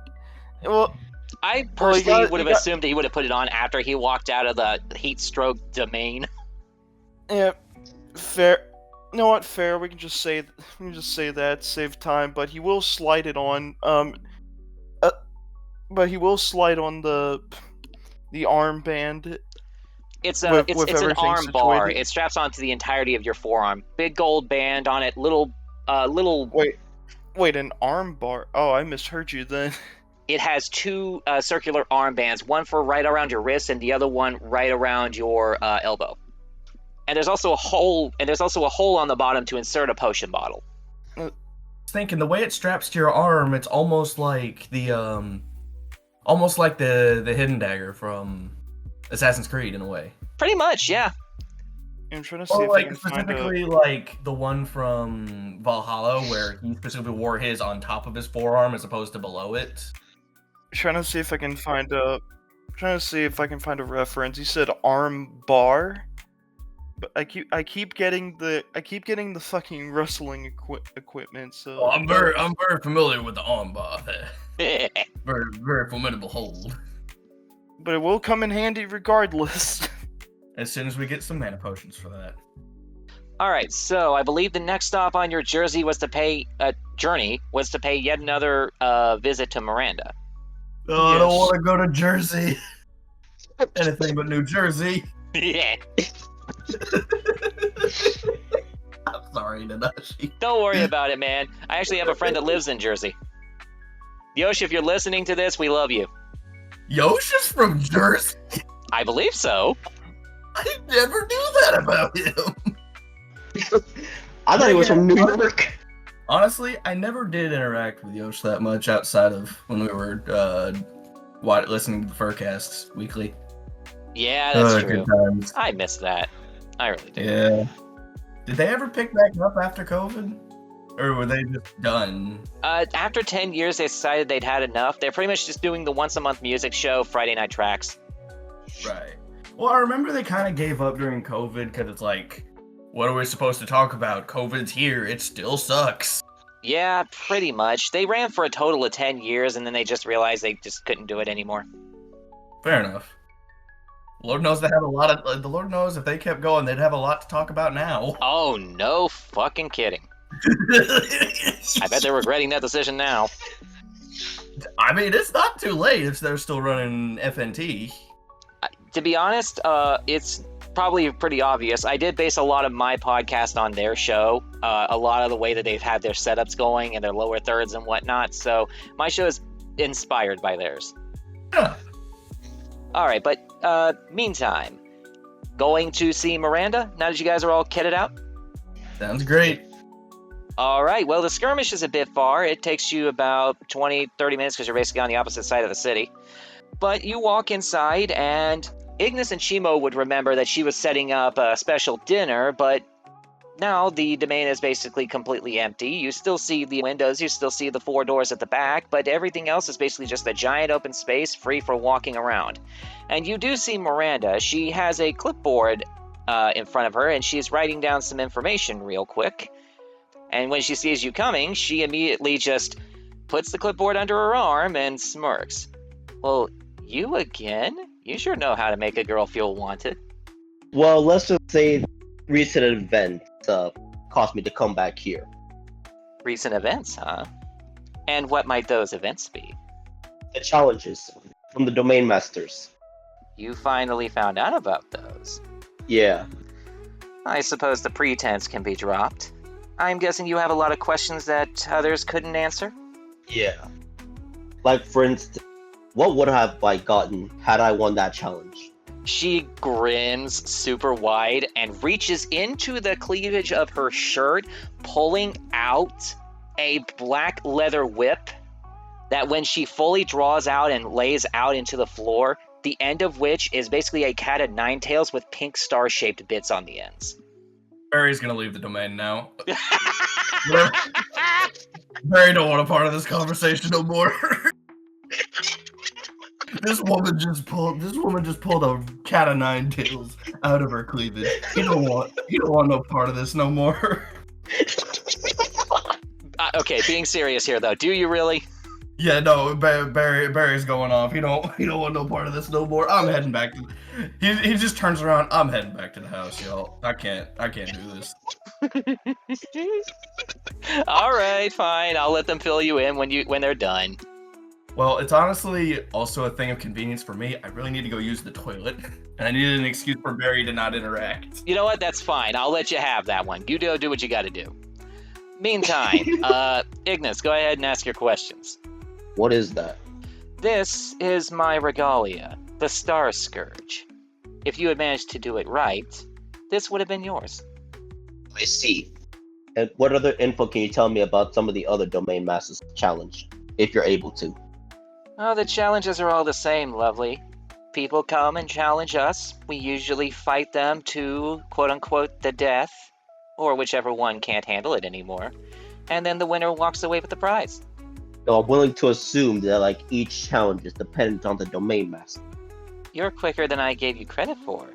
Well, I personally would have got- assumed that he would have put it on after he walked out of the heat stroke domain. yeah, fair. You know what, fair, we can just say that, save time, but he will slide it on, but he will slide on the armband. It's With it's an everything arm bar. situated. It straps onto the entirety of your forearm. Big gold band on it. Little. Wait, an arm bar? Oh, I misheard you then. It has two circular armbands. One for right around your wrist, and the other one right around your elbow. And there's also a hole. And there's also a hole on the bottom to insert a potion bottle. Thinking the way it straps to your arm, it's almost like the hidden dagger from Assassin's Creed in a way. Pretty much, yeah. I'm trying to see Or if I like can find specifically like the one from Valhalla where he specifically wore his on top of his forearm as opposed to below it. trying to see if I can find a reference. You said arm bar, but I keep getting the fucking wrestling equipment. So Oh, I'm very familiar with the arm bar there. Very, very formidable hold. but it will come in handy regardless. As soon as we get some mana potions for that. All right, so I believe the next stop on your journey was to pay yet another visit to Miranda. Oh, I don't Yes. want to go to Jersey. Anything but New Jersey. Yeah. I'm sorry, Nanashi. Don't worry about it, man. I actually have a friend that lives in Jersey. Yoshi, if you're listening to this, we love you. Yoshi's from Jersey? I believe so. I never knew that about him. I thought he was from New York. Honestly, I never did interact with Yosh that much outside of when we were listening to the Furcasts weekly. Yeah, that's true. Good times. I miss that. I really do. Yeah. Did they ever pick back up after COVID? Or were they just done? After 10 years, they decided they'd had enough. They're pretty much just doing the once-a-month music show, Friday Night Tracks. Right. Well, I remember they kind of gave up during COVID because it's like, what are we supposed to talk about? COVID's here. It still sucks. Yeah, pretty much. They ran for a total of 10 years, and then they just realized they just couldn't do it anymore. Fair enough. Lord knows they have a lot of. The Lord knows if they kept going, they'd have a lot to talk about now. Oh, no fucking kidding. I bet they're regretting that decision now. I mean, it's not too late if they're still running FNT. To be honest, it's probably pretty obvious. I did base a lot of my podcast on their show, a lot of the way that they've had their setups going and their lower thirds and whatnot, so my show is inspired by theirs. Huh. Alright, but meantime, going to see Miranda, now that you guys are all kitted out? Sounds great. Alright, well, the skirmish is a bit far. It takes you about 20-30 minutes because you're basically on the opposite side of the city. But you walk inside, and Ignis and Chimo would remember that she was setting up a special dinner, but now the domain is basically completely empty. You still see the windows, you still see the 4 doors at the back, but everything else is basically just a giant open space free for walking around. And you do see Miranda. She has a clipboard in front of her, and she's writing down some information real quick. And when she sees you coming, she immediately just puts the clipboard under her arm and smirks. Well, you again? You sure know how to make a girl feel wanted. Well, let's just say recent events caused me to come back here. Recent events, huh? And what might those events be? The challenges from the domain masters. You finally found out about those. Yeah. I suppose the pretense can be dropped. I'm guessing you have a lot of questions that others couldn't answer? Yeah. Like, for instance, what would have I gotten had I won that challenge? She grins super wide and reaches into the cleavage of her shirt, pulling out a black leather whip that when she fully draws out and lays out into the floor, the end of which is basically a cat of nine tails with pink star-shaped bits on the ends. Barry's gonna leave the domain now. Barry don't want a part of this conversation no more. This woman just pulled a cat of nine tails out of her cleavage. He don't want no part of this no more. Okay, being serious here though, do you really? Yeah, no, Barry's going off. He don't want no part of this no more. I'm heading back. He just turns around. I'm heading back to the house, y'all. I can't do this. All right, fine. I'll let them fill you in when they're done. Well, it's honestly also a thing of convenience for me. I really need to go use the toilet, and I needed an excuse for Barry to not interact. You know what? That's fine. I'll let you have that one. You do what you got to do. Meantime, Ignis, go ahead and ask your questions. What is that? This is my regalia, the Star Scourge. If you had managed to do it right, this would have been yours. I see. And what other info can you tell me about some of the other Domain Masters challenge, if you're able to? Oh, the challenges are all the same, lovely. People come and challenge us. We usually fight them to, quote-unquote, the death, or whichever one can't handle it anymore. And then the winner walks away with the prize. So I'm willing to assume that like each challenge is dependent on the Domain Master. You're quicker than I gave you credit for.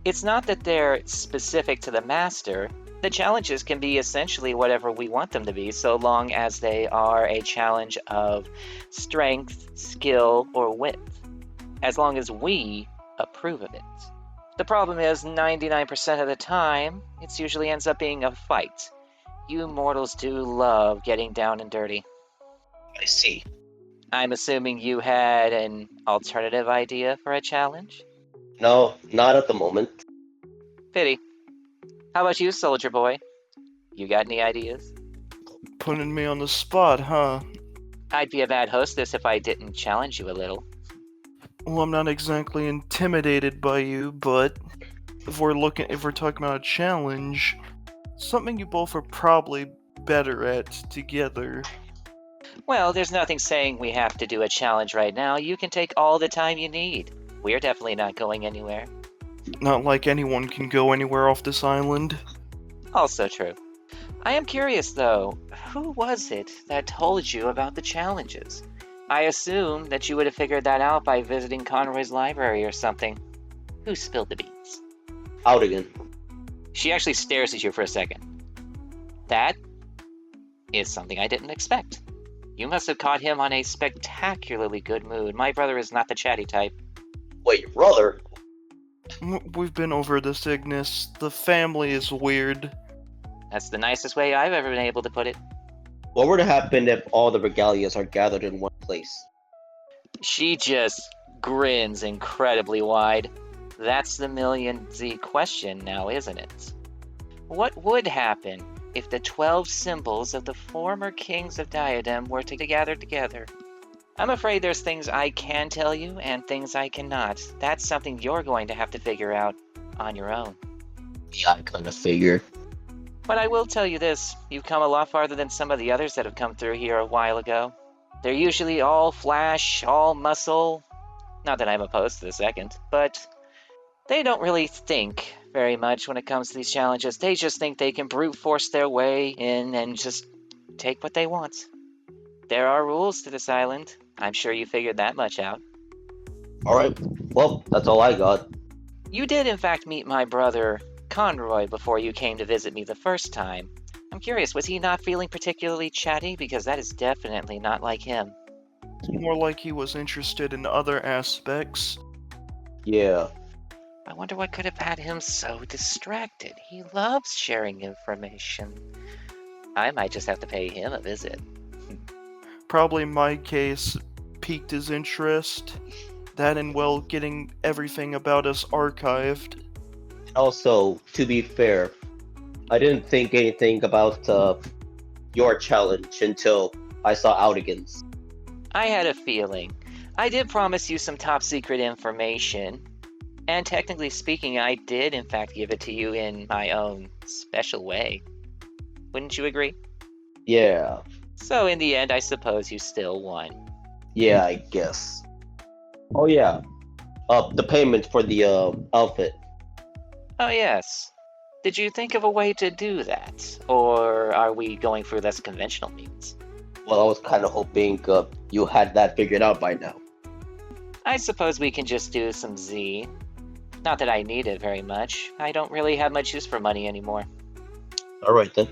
It's not that they're specific to the master. The challenges can be essentially whatever we want them to be, so long as they are a challenge of strength, skill, or width. As long as we approve of it. The problem is, 99% of the time, it usually ends up being a fight. You mortals do love getting down and dirty. I see. I'm assuming you had an alternative idea for a challenge? No, not at the moment. Pity. How about you, soldier boy? You got any ideas? Putting me on the spot, huh? I'd be a bad hostess if I didn't challenge you a little. Well, I'm not exactly intimidated by you, but if we're talking about a challenge, something you both are probably better at together. Well, there's nothing saying we have to do a challenge right now. You can take all the time you need. We're definitely not going anywhere. Not like anyone can go anywhere off this island. Also true. I am curious, though. Who was it that told you about the challenges? I assume that you would have figured that out by visiting Conroy's library or something. Who spilled the beans? Out again. She actually stares at you for a second. That is something I didn't expect. You must have caught him on a spectacularly good mood. My brother is not the chatty type. Wait, your brother? We've been over this, Ignis. The family is weird. That's the nicest way I've ever been able to put it. What would happen if all the regalias are gathered in one place? She just grins incredibly wide. That's the million-Z question now, isn't it? What would happen if the 12 symbols of the former kings of Diadem were to gather together? I'm afraid there's things I can tell you and things I cannot. That's something you're going to have to figure out on your own. Yeah, I kind of figured. But I will tell you this, you've come a lot farther than some of the others that have come through here a while ago. They're usually all flash, all muscle. Not that I'm opposed to the second, but they don't really think very much when it comes to these challenges. They just think they can brute force their way in and just take what they want. There are rules to this island. I'm sure you figured that much out. Alright, well, that's all I got. You did in fact meet my brother, Conroy, before you came to visit me the first time. I'm curious, was he not feeling particularly chatty? Because that is definitely not like him. More like he was interested in other aspects. Yeah. I wonder what could have had him so distracted. He loves sharing information. I might just have to pay him a visit. Probably my case piqued his interest. That and, well, getting everything about us archived. Also, to be fair, I didn't think anything about your challenge until I saw Outigans. I had a feeling. I did promise you some top secret information. And technically speaking, I did in fact give it to you in my own special way. Wouldn't you agree? Yeah, So in the end, I suppose you still won. yeah, I guess. Oh yeah, the payment for the outfit. Oh yes. Did you think of a way to do that? Or are we going for less conventional means? Well, I was kind of hoping you had that figured out by now. I suppose we can just do some Z. Not that I need it very much. I don't really have much use for money anymore. Alright then.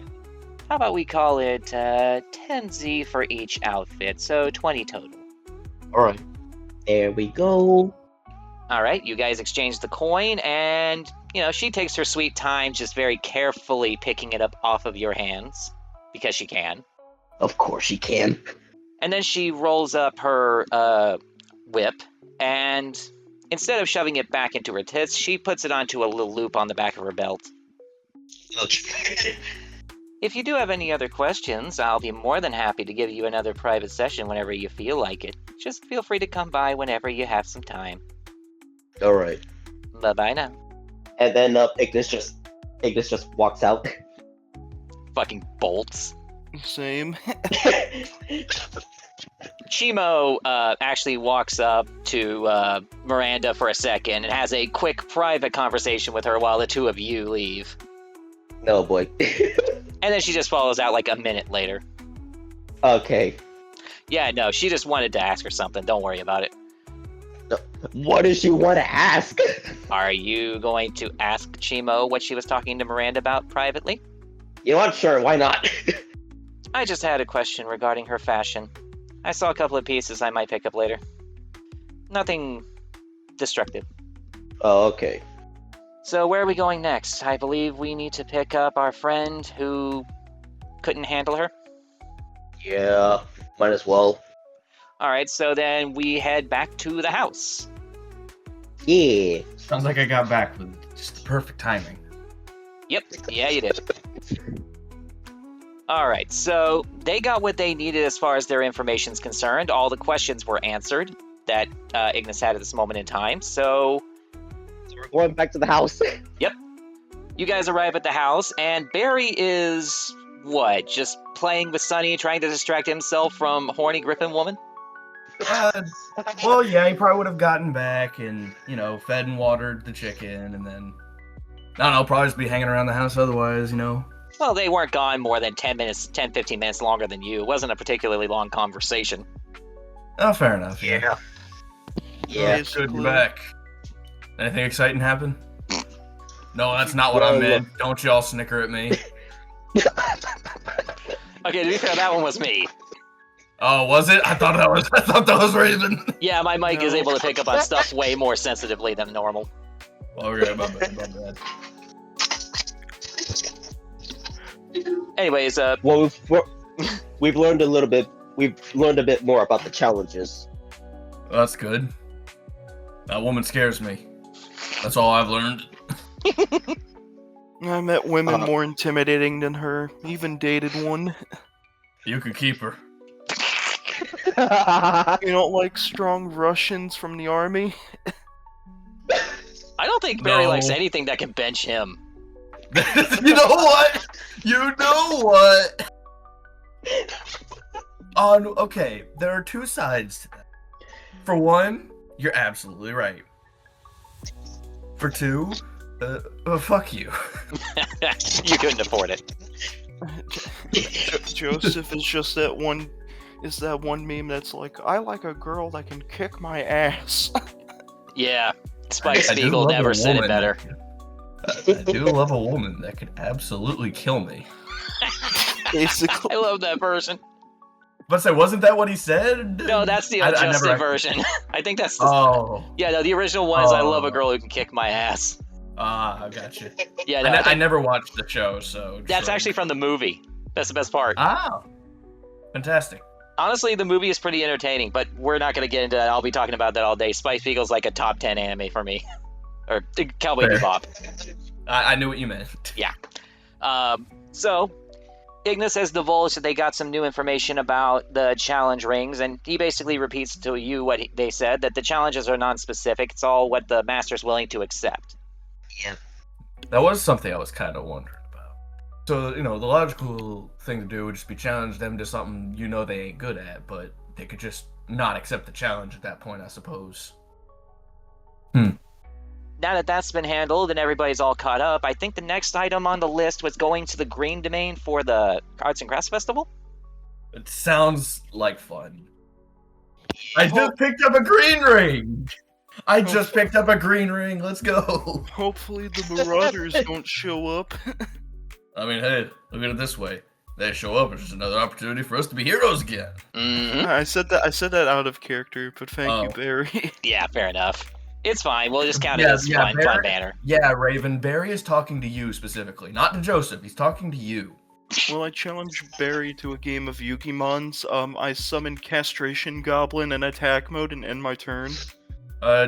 How about we call it 10Z for each outfit, so 20 total. Alright. There we go. Alright, you guys exchange the coin, and, she takes her sweet time just very carefully picking it up off of your hands. Because she can. Of course she can. And then she rolls up her whip, and instead of shoving it back into her tits, she puts it onto a little loop on the back of her belt. Okay. If you do have any other questions, I'll be more than happy to give you another private session whenever you feel like it. Just feel free to come by whenever you have some time. Alright. Bye-bye now. And then Ignis just walks out. Fucking bolts. Same. Chimo actually walks up to Miranda for a second and has a quick private conversation with her while the two of you leave. No boy. And then she just follows out like a minute later. Okay. Yeah, no, she just wanted to ask her something. Don't worry about it. What does she want to ask? Are you going to ask Chimo what she was talking to Miranda about privately? You know what? Sure, why not? I just had a question regarding her fashion. I saw a couple of pieces I might pick up later. Nothing destructive. Oh, okay. So where are we going next? I believe we need to pick up our friend who couldn't handle her. Yeah, might as well. Alright, so then we head back to the house. Yeah. Sounds like I got back with just the perfect timing. Yep, yeah you did. Alright, so they got what they needed as far as their information's concerned. All the questions were answered that Ignis had at this moment in time, so We're going back to the house. you guys arrive at the house, and Barry is, what, just playing with Sunny, trying to distract himself from horny Griffin woman? Well, yeah, he probably would have gotten back and, fed and watered the chicken, and then, I don't know, probably just be hanging around the house otherwise, Well, they weren't gone more than 10, 15 minutes longer than you. It wasn't a particularly long conversation. Oh, fair enough, yeah. Yeah. It's good to be back. Anything exciting happen? No, that's not what I meant. Don't y'all snicker at me. Okay, to be fair, that one was me. Oh, was it? I thought that was Raven. Yeah, my mic is able to pick up on stuff way more sensitively than normal. Okay, my bad. Anyways, Well, we've learned a little bit. We've learned a bit more about the challenges. Well, that's good. That woman scares me. That's all I've learned. I met women more intimidating than her. Even dated one. You could keep her. You don't like strong Russians from the army? I don't think Barry No. likes anything that can bench him. You know what? Okay, there are two sides to that. For one, you're absolutely right. For two, fuck you. You couldn't afford it. Joseph is just that one meme that's like, I like a girl that can kick my ass. Yeah, Spike I do Spiegel love a never said it woman. better. I do love a woman that could absolutely kill me. Basically. I love that person. But say, wasn't that what he said? No, that's the I never adjusted actually- version. I think that's the... Oh. Yeah, no, the original one is I love a Oh. girl who can kick my ass. I gotcha. Yeah, no, I I think never watched the show, so... that's sure. actually from the movie. That's the best part. Ah. Fantastic. Honestly, the movie is pretty entertaining, but we're not going to get into that. I'll be talking about that all day. Spice Beagle's like a top 10 anime for me. Or Cowboy Fair. Bebop. I knew what you meant. So, Ignis has divulged that they got some new information about the challenge rings, and he basically repeats to you what they said, that the challenges are non-specific. It's all what the master's willing to accept. That was something I was kind of wondering about. So, the logical thing to do would just be challenge them to something they ain't good at, but they could just not accept the challenge at that point, I suppose. Now that that's been handled and everybody's all caught up, I think the next item on the list was going to the Green Demesne for the Arts and Crafts Festival. It sounds like fun. I just picked up a green ring! Let's go! Hopefully the Marauders don't show up. I mean, hey, look at it this way. They show up, it's just another opportunity for us to be heroes again. Mm-hmm. I said that out of character, but thank Oh. you, Barry. Yeah, fair enough. It's fine. We'll just count it Yeah, as yeah, fun Barry- banner. Yeah, Raven, Barry is talking to you specifically, not to Joseph. He's talking to you. Well, I challenge Barry to a game of Yukimons. I summon Castration Goblin in attack mode and end my turn.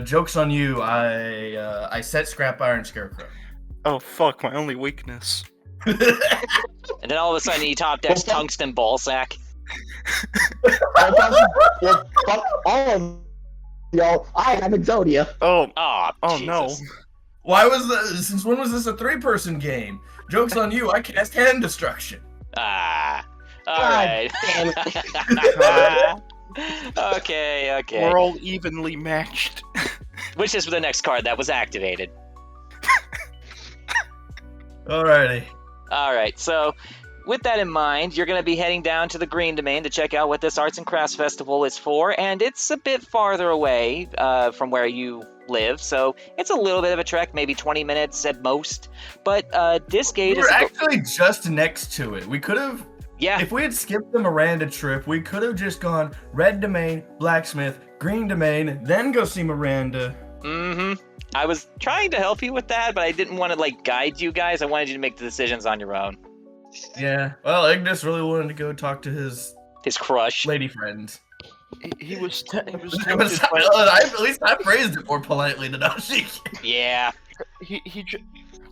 Joke's on you. I set Scrap Iron Scarecrow. Oh fuck, my only weakness. And then all of a sudden he top decks Tungsten Ball Sack. Well, fuck all of y'all. I am Exodia. Oh, Oh, no. Jesus. Why was this? Since when was this a 3-person game? Joke's on you. I cast Hand Destruction. Ah. All God right. damn it. Okay. We're all evenly matched. Which is the next card that was activated. Alrighty. All right, so with that in mind, you're going to be heading down to the Green Demesne to check out what this Arts and Crafts Festival is for, and it's a bit farther away from where you live, so it's a little bit of a trek, maybe 20 minutes at most. But this gate We is... were actually just next to it. We could have, Yeah, if we had skipped the Miranda trip, we could have just gone Red Demesne, Blacksmith, Green Demesne, then go see Miranda. mm-hmm. I was trying to help you with that, but I didn't want to, guide you guys. I wanted you to make the decisions on your own. Yeah. Well, Ignis really wanted to go talk to his His crush. lady friend. He was tempted At least I phrased it more politely than Ashik. Yeah.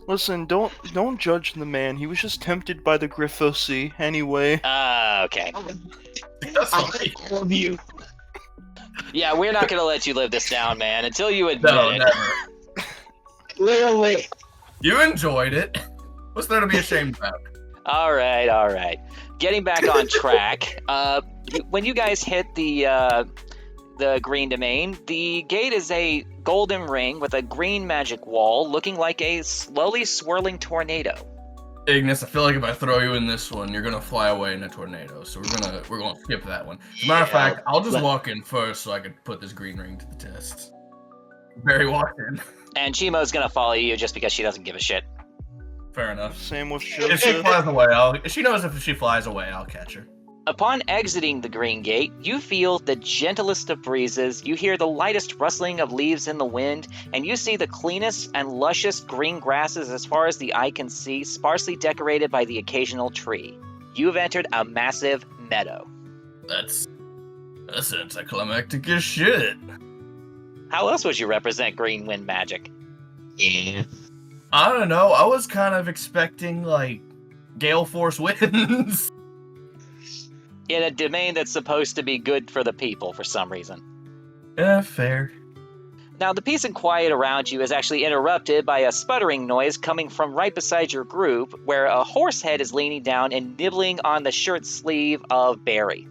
Listen, don't judge the man. He was just tempted by the Griffosi anyway. Okay. I love you. Yeah, we're not going to let you live this down, man, until you admit No, it. never. Literally. You enjoyed it. What's there to be ashamed about? All right. Getting back on track. When you guys hit the Green Demesne, the gate is a golden ring with a green magic wall, looking like a slowly swirling tornado. Ignis, I feel like if I throw you in this one, you're gonna fly away in a tornado. So we're gonna skip that one. As a matter of fact, I'll just walk in first so I can put this green ring to the test. Barry walked in. And Chimo's gonna follow you just because she doesn't give a shit. Fair enough. Same with If she Joseph. flies away, she knows if she flies away, I'll catch her. Upon exiting the green gate, you feel the gentlest of breezes, you hear the lightest rustling of leaves in the wind, and you see the cleanest and lushest green grasses as far as the eye can see, sparsely decorated by the occasional tree. You have entered a massive meadow. That's anticlimactic as shit. How else would you represent green wind magic? Yeah. I don't know. I was kind of expecting gale force winds. In a domain that's supposed to be good for the people for some reason. Yeah, fair. Now, the peace and quiet around you is actually interrupted by a sputtering noise coming from right beside your group, where a horse head is leaning down and nibbling on the shirt sleeve of Barry.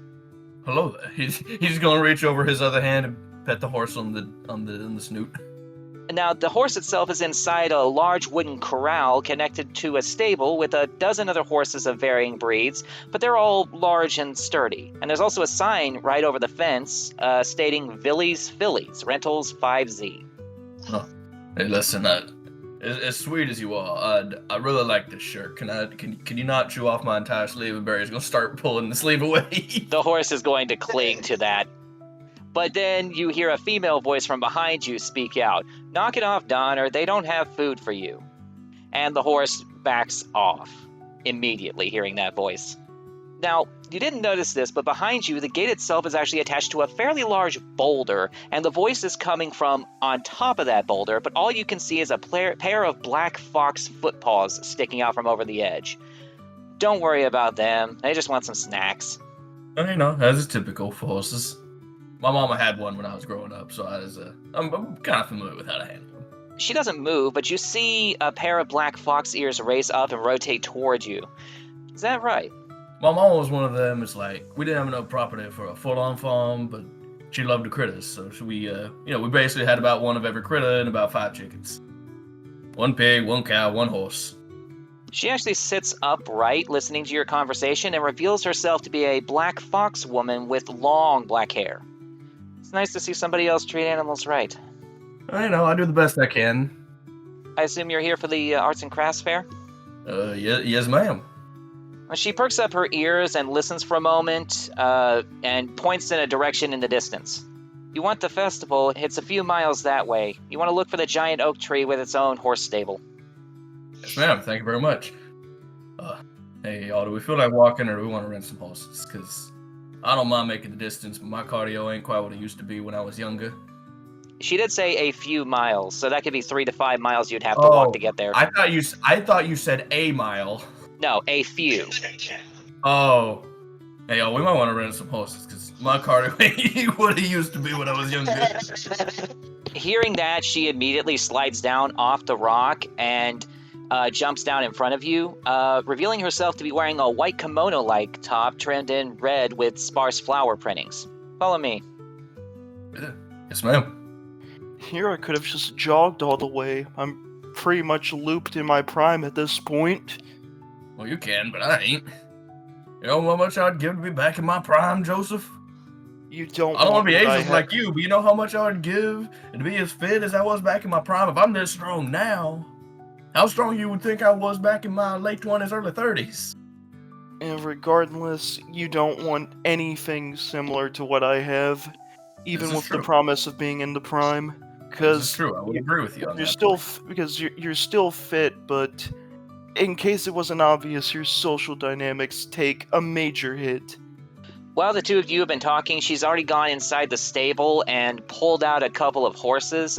Hello there. He's gonna reach over his other hand and pet the horse on the snoot. Now, the horse itself is inside a large wooden corral connected to a stable with a dozen other horses of varying breeds, but they're all large and sturdy. And there's also a sign right over the fence stating Villy's Fillies, Rentals 5Z. Hey, listen, As sweet as you are, I really like this shirt. Can you not chew off my entire sleeve? And Barry's gonna start pulling the sleeve away. The horse is going to cling to that. But then you hear a female voice from behind you speak out. Knock it off, Don, or they don't have food for you. And the horse backs off immediately, hearing that voice. Now, you didn't notice this, but behind you, the gate itself is actually attached to a fairly large boulder, and the voice is coming from on top of that boulder, but all you can see is a pair of black fox footpaws sticking out from over the edge. Don't worry about them. They just want some snacks. You know, as is typical for horses. My mama had one when I was growing up, so I'm kind of familiar with how to handle them. She doesn't move, but you see a pair of black fox ears raise up and rotate towards you. Is that right? My mom was one of them. It's like we didn't have enough property for a full-on farm, but she loved the critters, so we basically had about one of every critter and about 5 chickens. 1 pig, 1 cow, 1 horse. She actually sits upright, listening to your conversation, and reveals herself to be a black fox woman with long black hair. It's nice to see somebody else treat animals right. I do the best I can. I assume you're here for the arts and crafts fair? Yes, ma'am. She perks up her ears and listens for a moment, and points in a direction in the distance. You want the festival, it's a few miles that way. You want to look for the giant oak tree with its own horse stable. Yes, ma'am. Thank you very much. Hey, y'all, do we feel like walking or do we want to rent some horses? Because I don't mind making the distance, but my cardio ain't quite what it used to be when I was younger. She did say a few miles, so that could be 3 to 5 miles you'd have to walk to get there. I thought you said a mile. No, a few. Oh. Hey, y'all, we might want to rent some horses, because my cardio ain't what it used to be when I was younger. Hearing that, she immediately slides down off the rock and jumps down in front of you, revealing herself to be wearing a white kimono-like top trimmed in red with sparse flower printings. Follow me. Yes, ma'am. Here I could have just jogged all the way. I'm pretty much looped in my prime at this point. Well, you can, but I ain't. You know how much I'd give to be back in my prime, Joseph? You don't I don't want to be what I ageless like you, but you know how much I would give to be as fit as I was back in my prime if I'm this strong now? How strong you would think I was back in my late 20s, early 30s? And regardless, you don't want anything similar to what I have, even This is with the true. promise of being in the prime. This is Because true. I would agree with you on you're that. still you're still fit, but in case it wasn't obvious, your social dynamics take a major hit. While the two of you have been talking, she's already gone inside the stable and pulled out a couple of horses.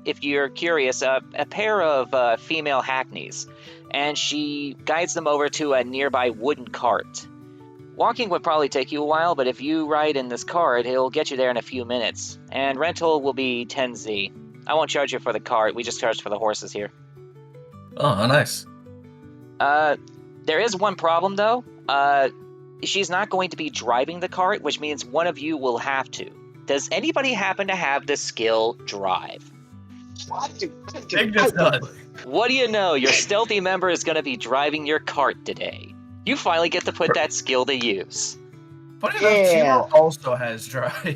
If you're curious, a pair of female hackneys, and she guides them over to a nearby wooden cart. Walking would probably take you a while, but if you ride in this cart, it'll get you there in a few minutes. And rental will be 10Z. I won't charge you for the cart, we just charge for the horses here. Oh, nice. There is one problem, though. She's not going to be driving the cart, which means one of you will have to. Does anybody happen to have the skill drive? Ignis does. What do you know? Your stealthy member is going to be driving your cart today. You finally get to put that skill to use. Funny enough, Chiro also has drive. I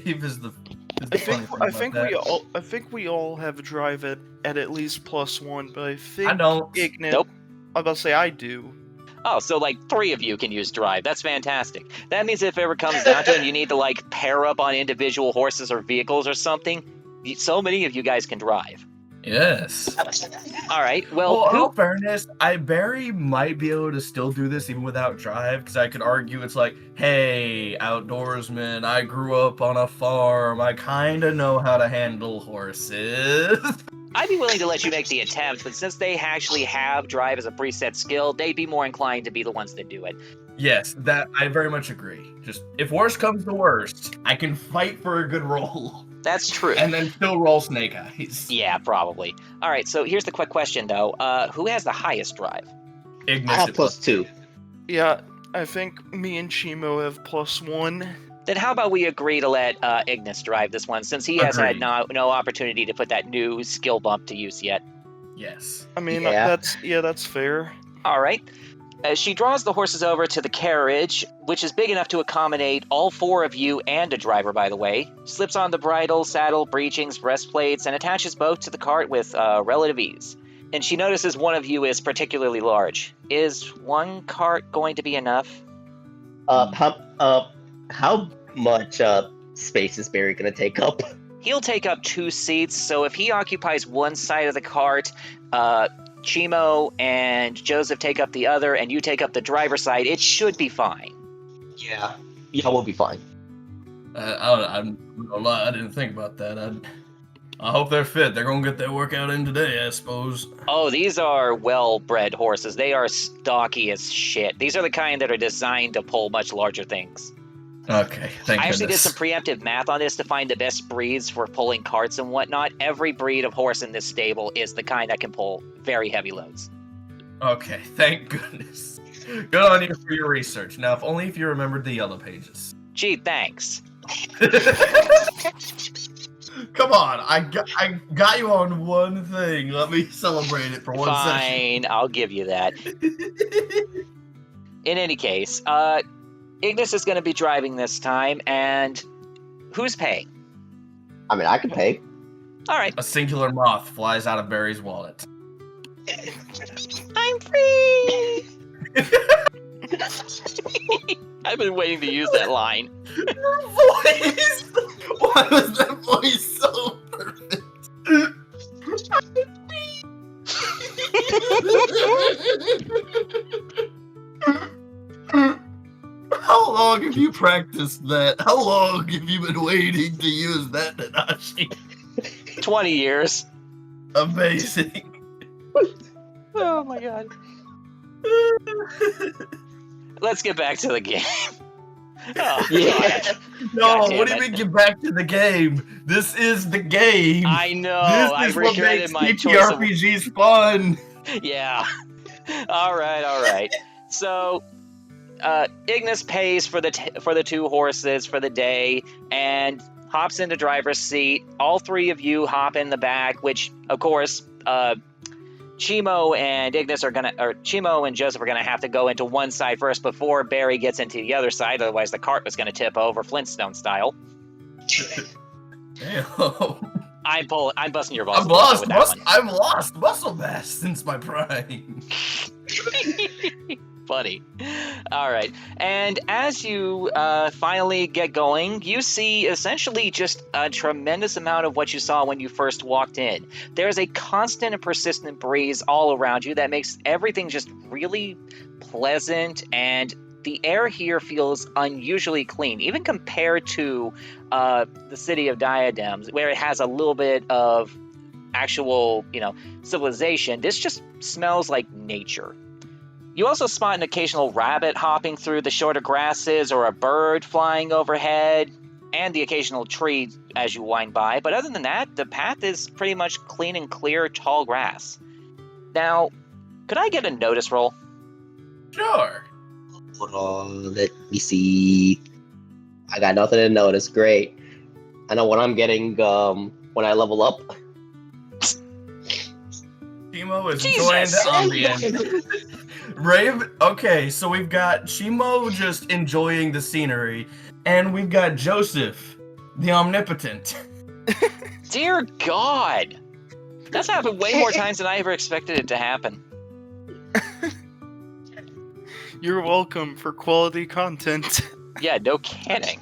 think we all have drive at least +1, but I think I don't. Ignis. Nope. I was about to say I do. Oh, so like 3 of you can use drive. That's fantastic. That means if it ever comes down to it and you need to like pair up on individual horses or vehicles or something, so many of you guys can drive. Yes. All right. In Well, all fairness, Barry might be able to still do this even without drive, because I could argue it's like, hey, outdoorsman, I grew up on a farm. I kind of know how to handle horses. I'd be willing to let you make the attempt, but since they actually have drive as a preset skill, they'd be more inclined to be the ones that do it. Yes, that I very much agree. Just if worst comes to worst, I can fight for a good roll. That's true. And then still roll snake eyes. Yeah, probably. All right, so here's the quick question, though. Who has the highest drive? I Ignis. have +2. Yeah, I think me and Chimo have +1. Then how about we agree to let Ignis drive this one, since he has had Agreed. no opportunity to put that new skill bump to use yet. Yes. I mean, Yeah. that's fair. All right. She draws the horses over to the carriage, which is big enough to accommodate all 4 of you and a driver, by the way. Slips on the bridle, saddle, breechings, breastplates, and attaches both to the cart with relative ease. and she notices one of you is particularly large. Is one cart going to be enough? How much space is Barry gonna take up? He'll take up 2 seats, so if he occupies one side of the cart, Chimo and Joseph take up the other, and you take up the driver's side, it should be fine. Yeah, we'll be fine. I'm gonna lie, I didn't think about that. I hope they're fit. They're gonna get their workout in today, I suppose. Oh, these are well-bred horses. They are stocky as shit. These are the kind that are designed to pull much larger things. Okay, thank I actually did goodness. some preemptive math on this to find the best breeds for pulling carts and whatnot. Every breed of horse in this stable is the kind that can pull very heavy loads. Okay, thank goodness. Good on you for your research. Now, if only if you remembered the yellow pages. Gee, thanks. Come on, I got you on one thing. Let me celebrate it for one second. Fine, I'll give you that. In any case, Ignis is going to be driving this time, and who's paying? I mean, I can pay. All right. A singular moth flies out of Barry's wallet. I'm free! I've been waiting to use that line. Your voice! Why was that voice so perfect? How long have you practiced that? How long have you been waiting to use that, Nanashi? 20 years. Amazing. Oh my god. Let's get back to the game. Oh, Yeah. God. No, God damn what do you it. mean get back to the game? This is the game. I know. This I is what regretted makes my choice of... TTRPGs fun. Yeah. All right. So, Ignis pays for the 2 horses for the day and hops into driver's seat. All 3 of you hop in the back, which, of course, Chimo and Chimo and Joseph are gonna have to go into one side first before Barry gets into the other side. Otherwise, the cart was gonna tip over Flintstone style. Damn. I'm busting your balls. I'm lost. with that one. I'm lost muscle mass since my prime. Funny. All right. And as you finally get going, you see essentially just a tremendous amount of what you saw when you first walked in. There's a constant and persistent breeze all around you that makes everything just really pleasant, and the air here feels unusually clean, even compared to the city of Diadems, where it has a little bit of actual, civilization. This just smells like nature. You also spot an occasional rabbit hopping through the shorter grasses or a bird flying overhead, and the occasional tree as you wind by. But other than that, the path is pretty much clean and clear, tall grass. Now, could I get a notice roll? Sure. Hold on, let me see. I got nothing to notice. Great. I know what I'm getting when I level up. Chimo is Jesus. enjoying the ambience. Rave. Okay, so we've got Chimo just enjoying the scenery, and we've got Joseph, the omnipotent. Dear God! That's happened way more times than I ever expected it to happen. You're welcome for quality content. Yeah, no kidding.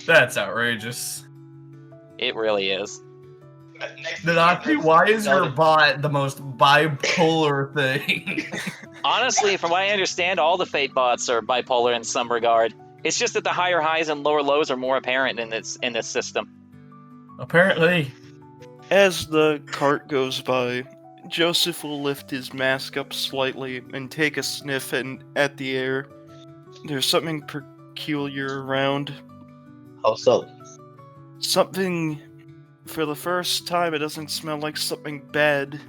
That's outrageous. It really is. Nanashi, why is your bot the most bipolar thing? Honestly, from what I understand, all the Fate bots are bipolar in some regard. It's just that the higher highs and lower lows are more apparent in this system. Apparently. As the cart goes by, Joseph will lift his mask up slightly and take a sniff at the air. There's something peculiar around. How so? Something... For the first time, it doesn't smell like something bad.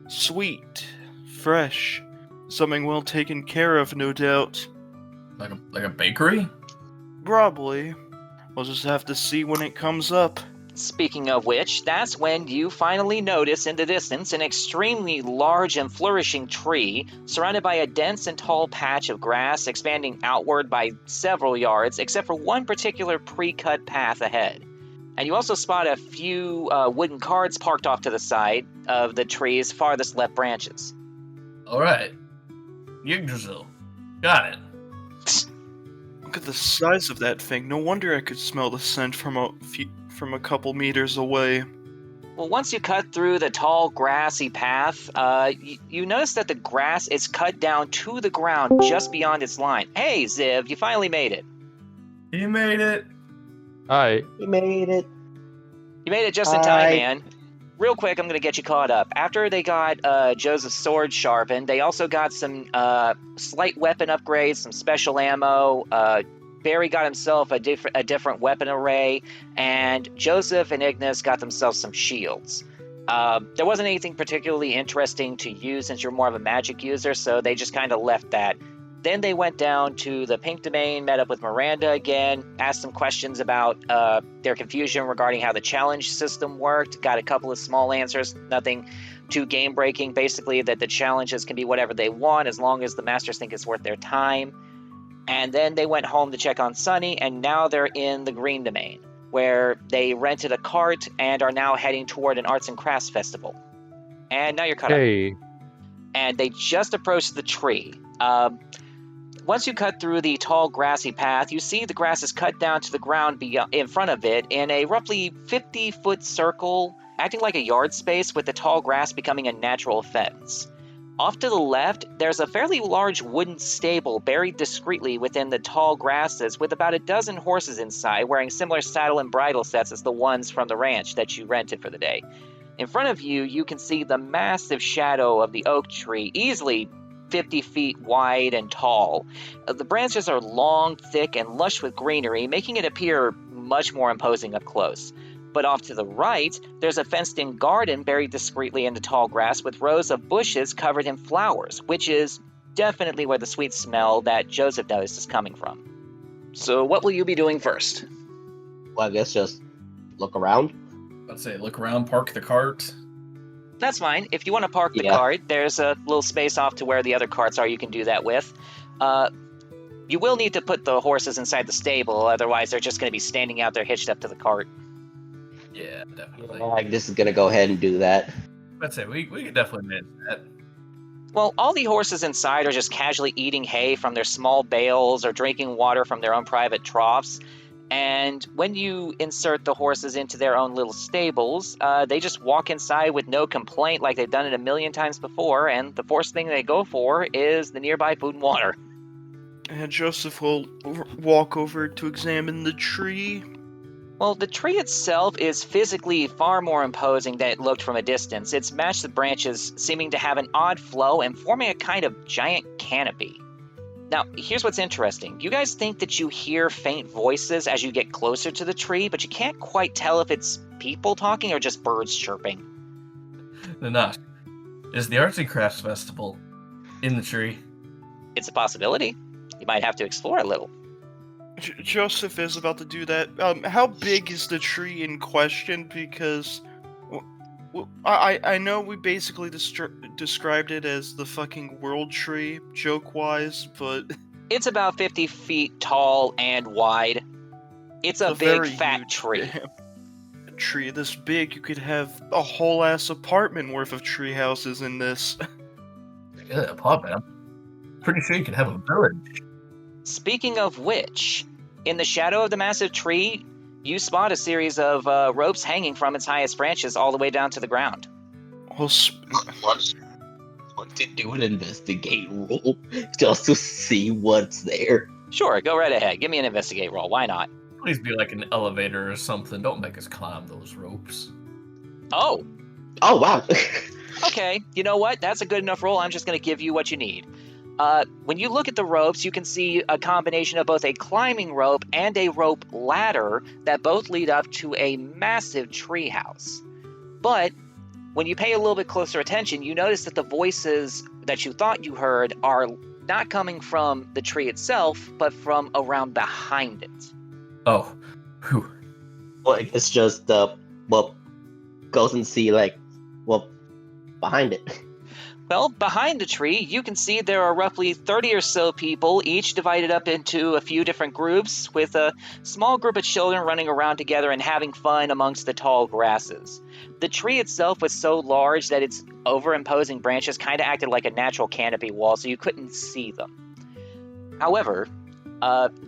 Sweet. Fresh. Something well taken care of, no doubt. Like a bakery? Probably. We'll just have to see when it comes up. Speaking of which, that's when you finally notice in the distance an extremely large and flourishing tree surrounded by a dense and tall patch of grass expanding outward by several yards, except for one particular pre-cut path ahead. And you also spot a few wooden carts parked off to the side of the tree's farthest left branches. All right. Yggdrasil. Got it. Look at the size of that thing. No wonder I could smell the scent from a couple meters away. Well, once you cut through the tall, grassy path, you notice that the grass is cut down to the ground just beyond its line. Hey, Ziv, you finally made it. You made it. Hi. We made it. You made it just in time, man. Real quick, I'm going to get you caught up. After they got Joseph's sword sharpened, they also got some slight weapon upgrades, some special ammo. Barry got himself a different weapon array, and Joseph and Ignis got themselves some shields. There wasn't anything particularly interesting to use since you're more of a magic user, so they just kind of left that. Then they went down to the Pink Domain, met up with Miranda again, asked some questions about their confusion regarding how the challenge system worked, got a couple of small answers, nothing too game-breaking, basically that the challenges can be whatever they want as long as the masters think it's worth their time. And then they went home to check on Sunny, and now they're in the Green Demesne, where they rented a cart and are now heading toward an arts and crafts festival. And now you're caught up. Hey. And they just approached the tree. Once you cut through the tall grassy path, you see the grass is cut down to the ground in front of it in a roughly 50-foot circle, acting like a yard space with the tall grass becoming a natural fence. Off to the left, there's a fairly large wooden stable buried discreetly within the tall grasses with about a dozen horses inside wearing similar saddle and bridle sets as the ones from the ranch that you rented for the day. In front of you, you can see the massive shadow of the oak tree, easily 50 feet wide and tall. The branches are long, thick, and lush with greenery, making it appear much more imposing up close. But off to the right, there's a fenced-in garden buried discreetly in the tall grass with rows of bushes covered in flowers, which is definitely where the sweet smell that Joseph noticed is coming from. So what will you be doing first? Well, I guess just look around. Let's say look around, park the cart. That's fine. If you want to park the Yeah. cart, there's a little space off to where the other carts are you can do that with. You will need to put the horses inside the stable, otherwise they're just going to be standing out there hitched up to the cart. Yeah, definitely. Like, this is gonna go ahead and do that. Let's say we could definitely manage that. Well, all the horses inside are just casually eating hay from their small bales or drinking water from their own private troughs. And when you insert the horses into their own little stables, they just walk inside with no complaint like they've done it a million times before, and the first thing they go for is the nearby food and water. And Joseph will walk over to examine the tree. Well, the tree itself is physically far more imposing than it looked from a distance. Its matched branches seeming to have an odd flow and forming a kind of giant canopy. Now, here's what's interesting. You guys think that you hear faint voices as you get closer to the tree, but you can't quite tell if it's people talking or just birds chirping. Nanash, is the Arts and Crafts Festival in the tree? It's a possibility. You might have to explore a little. Joseph is about to do that. How big is the tree in question? Because I know we basically described it as the fucking world tree, joke-wise, but... It's about 50 feet tall and wide. It's a big, very fat huge tree. A tree this big, you could have a whole-ass apartment worth of tree houses in this. Yeah, apartment. I'm pretty sure you could have a village. Speaking of which, in the shadow of the massive tree, you spot a series of ropes hanging from its highest branches all the way down to the ground. Well, Want to do an investigate roll just to see what's there. Sure, go right ahead. Give me an investigate roll. Why not? Please be like an elevator or something. Don't make us climb those ropes. Oh, Oh wow. okay. You know what? That's a good enough roll. I'm just going to give you what you need. When you look at the ropes, you can see a combination of both a climbing rope and a rope ladder that both lead up to a massive treehouse. But when you pay a little bit closer attention, you notice that the voices that you thought you heard are not coming from the tree itself, but from around behind it. Oh, whew. Well, it's just goes and see behind it. Well, behind the tree, you can see there are roughly 30 or so people, each divided up into a few different groups, with a small group of children running around together and having fun amongst the tall grasses. The tree itself was so large that its overimposing branches kind of acted like a natural canopy wall, so you couldn't see them. However,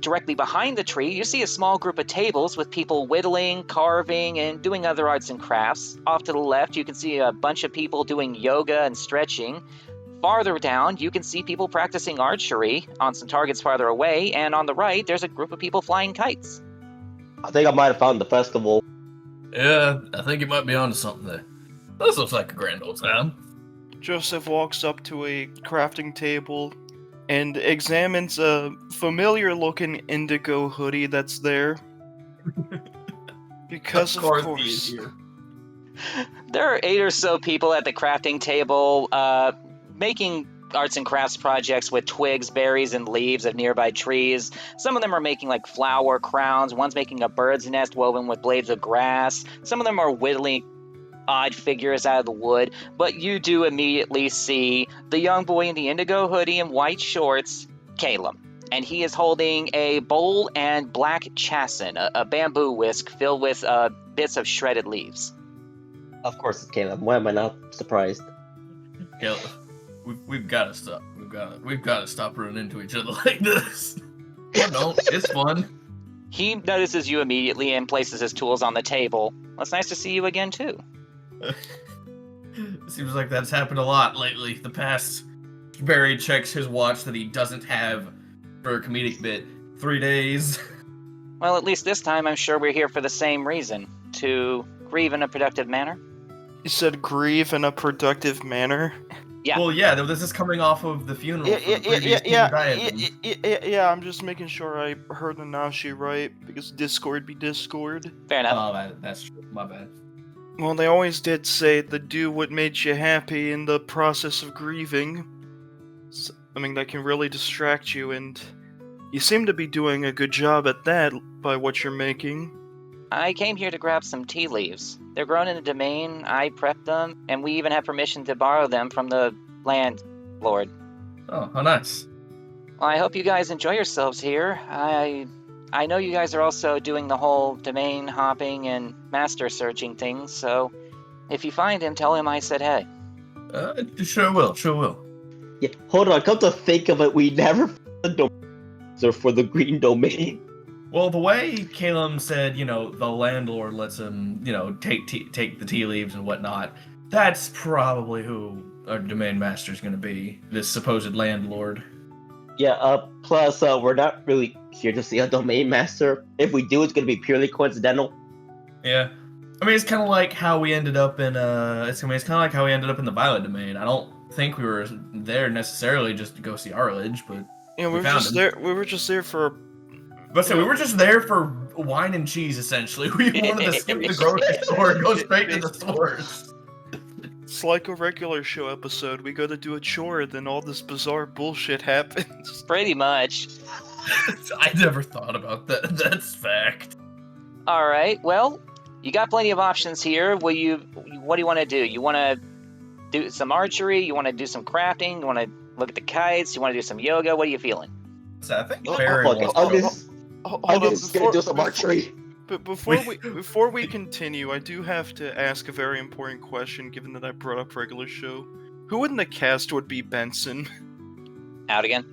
directly behind the tree, you see a small group of tables with people whittling, carving, and doing other arts and crafts. Off to the left, you can see a bunch of people doing yoga and stretching. Farther down, you can see people practicing archery on some targets farther away, and on the right, there's a group of people flying kites. I think I might have found the festival. Yeah, I think you might be onto something there. This looks like a grand old time. Joseph walks up to a crafting table and examines a familiar-looking indigo hoodie that's there. Because of he course. is here. There are 8 or so people at the crafting table, making arts and crafts projects with twigs, berries, and leaves of nearby trees. Some of them are making like flower crowns. One's making a bird's nest woven with blades of grass. Some of them are whittling odd figures out of the wood, but you do immediately see the young boy in the indigo hoodie and white shorts, Caleb. And he is holding a bowl and black chassin, a bamboo whisk filled with bits of shredded leaves. Of course it came. Why am I not surprised? Caleb, we've got to stop. We've got to stop running into each other like this. Oh no, it's fun. He notices you immediately and places his tools on the table. Well, it's nice to see you again, too. Seems like that's happened a lot lately. The past, Barry checks his watch that he doesn't have for a comedic bit. 3 days. Well, at least this time I'm sure we're here for the same reason. To grieve in a productive manner. You said grieve in a productive manner? Yeah. Well, yeah, this is coming off of the funeral. Yeah, I'm just making sure I heard Nanashi right, because Discord be Discord. Fair enough. Oh, that's true. My bad. Well, they always did say to do what made you happy in the process of grieving. I mean, that can really distract you, and you seem to be doing a good job at that by what you're making. I came here to grab some tea leaves. They're grown in a domain, I prepped them, and we even have permission to borrow them from the landlord. Oh, how nice. Well, I hope you guys enjoy yourselves here. I know you guys are also doing the whole domain hopping and master searching thing, so if you find him, tell him I said hey. Sure will. Yeah, hold on. Come to think of it, we never found the domain for the Green Domain. Well, the way Caleb said, the landlord lets him, take the tea leaves and whatnot, that's probably who our domain master is going to be, this supposed landlord. Yeah, plus, we're not really here to see a domain master. If we do, it's going to be purely coincidental. Yeah. I mean, it's kind of like how we ended up in, it's kind of like how we ended up in the Violet Domain. I don't think we were there necessarily just to go see Arledge, but Yeah, we were just there for. But so we were just there for wine and cheese, essentially. We wanted to skip the grocery store and go straight to the stores. It's like a regular show episode. We go to do a chore, then all this bizarre bullshit happens. Pretty much. I never thought about that. That's fact. All right. Well, you got plenty of options here. What do you want to do? You want to do some archery? You want to do some crafting? You want to look at the kites? You want to do some yoga? What are you feeling? So I think Oh, Barry fuck it. wants I'm to just gonna do some archery. But before we continue, I do have to ask a very important question, given that I brought up regular show. Who in the cast would be Benson? Out again.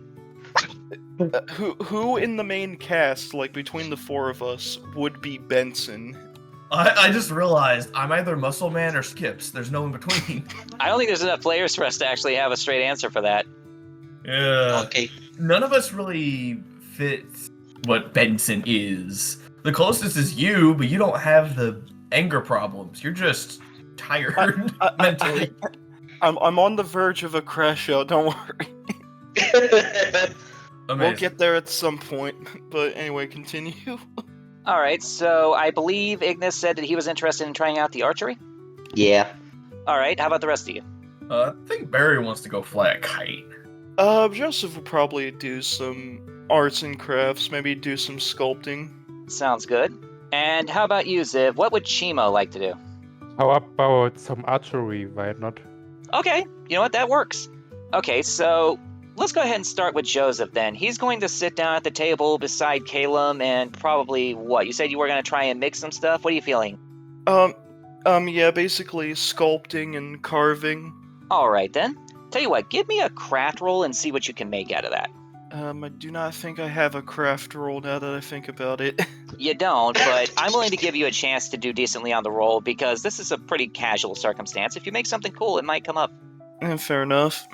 Who in the main cast, like between the four of us, would be Benson? I just realized I'm either Muscle Man or Skips. There's no in between. I don't think there's enough players for us to actually have a straight answer for that. Yeah. Okay. None of us really fit what Benson is. The closest is you, but you don't have the anger problems. You're just tired mentally. I'm on the verge of a crash out, don't worry. We'll get there at some point. But anyway, continue. All right. So I believe Ignis said that he was interested in trying out the archery. Yeah. All right. How about the rest of you? I think Barry wants to go fly a kite. Joseph will probably do some arts and crafts, maybe do some sculpting. Sounds good. And how about you, Ziv? What would Chimo like to do? How about some archery? Why not? Okay, you know what? That works. Okay, so let's go ahead and start with Joseph then. He's going to sit down at the table beside Calum and probably what? You said you were going to try and mix some stuff? What are you feeling? Yeah, basically sculpting and carving. All right then. Tell you what, give me a craft roll and see what you can make out of that. I do not think I have a craft roll now that I think about it. You don't, but I'm willing to give you a chance to do decently on the roll because this is a pretty casual circumstance. If you make something cool, it might come up. Fair enough.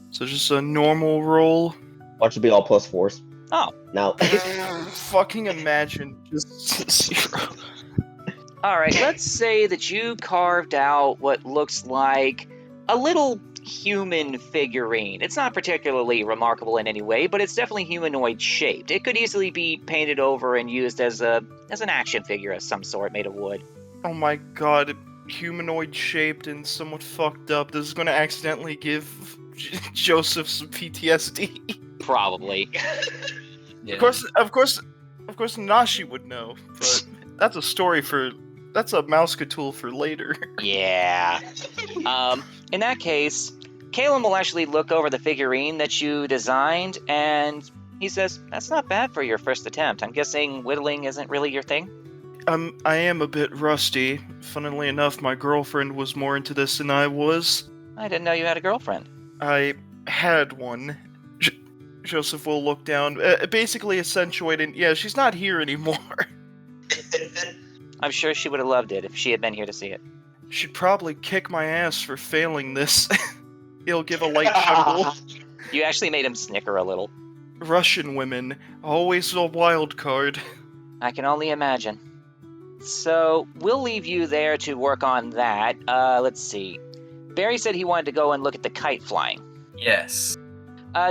So just a normal roll. Watch it be all +4s. Oh. Now, Fucking imagine just 0. All right, let's say that you carved out what looks like a little human figurine. It's not particularly remarkable in any way, but it's definitely humanoid shaped. It could easily be painted over and used as an action figure of some sort made of wood. Oh my god, humanoid shaped and somewhat fucked up. This is gonna accidentally give Joseph some PTSD. Probably. Yeah. Of course, Nashi would know, but that's a story for. That's a mouse tool for later. Yeah. In that case, Calum will actually look over the figurine that you designed, and he says, "That's not bad for your first attempt. I'm guessing whittling isn't really your thing?" I am a bit rusty. Funnily enough, my girlfriend was more into this than I was. I didn't know you had a girlfriend. I had one. Joseph will look down, basically accentuating, yeah, she's not here anymore. I'm sure she would have loved it if she had been here to see it. She'd probably kick my ass for failing this. He'll give a light chuckle. You actually made him snicker a little. Russian women, always a wild card. I can only imagine. So, we'll leave you there to work on that. Let's see. Barry said he wanted to go and look at the kite flying. Yes.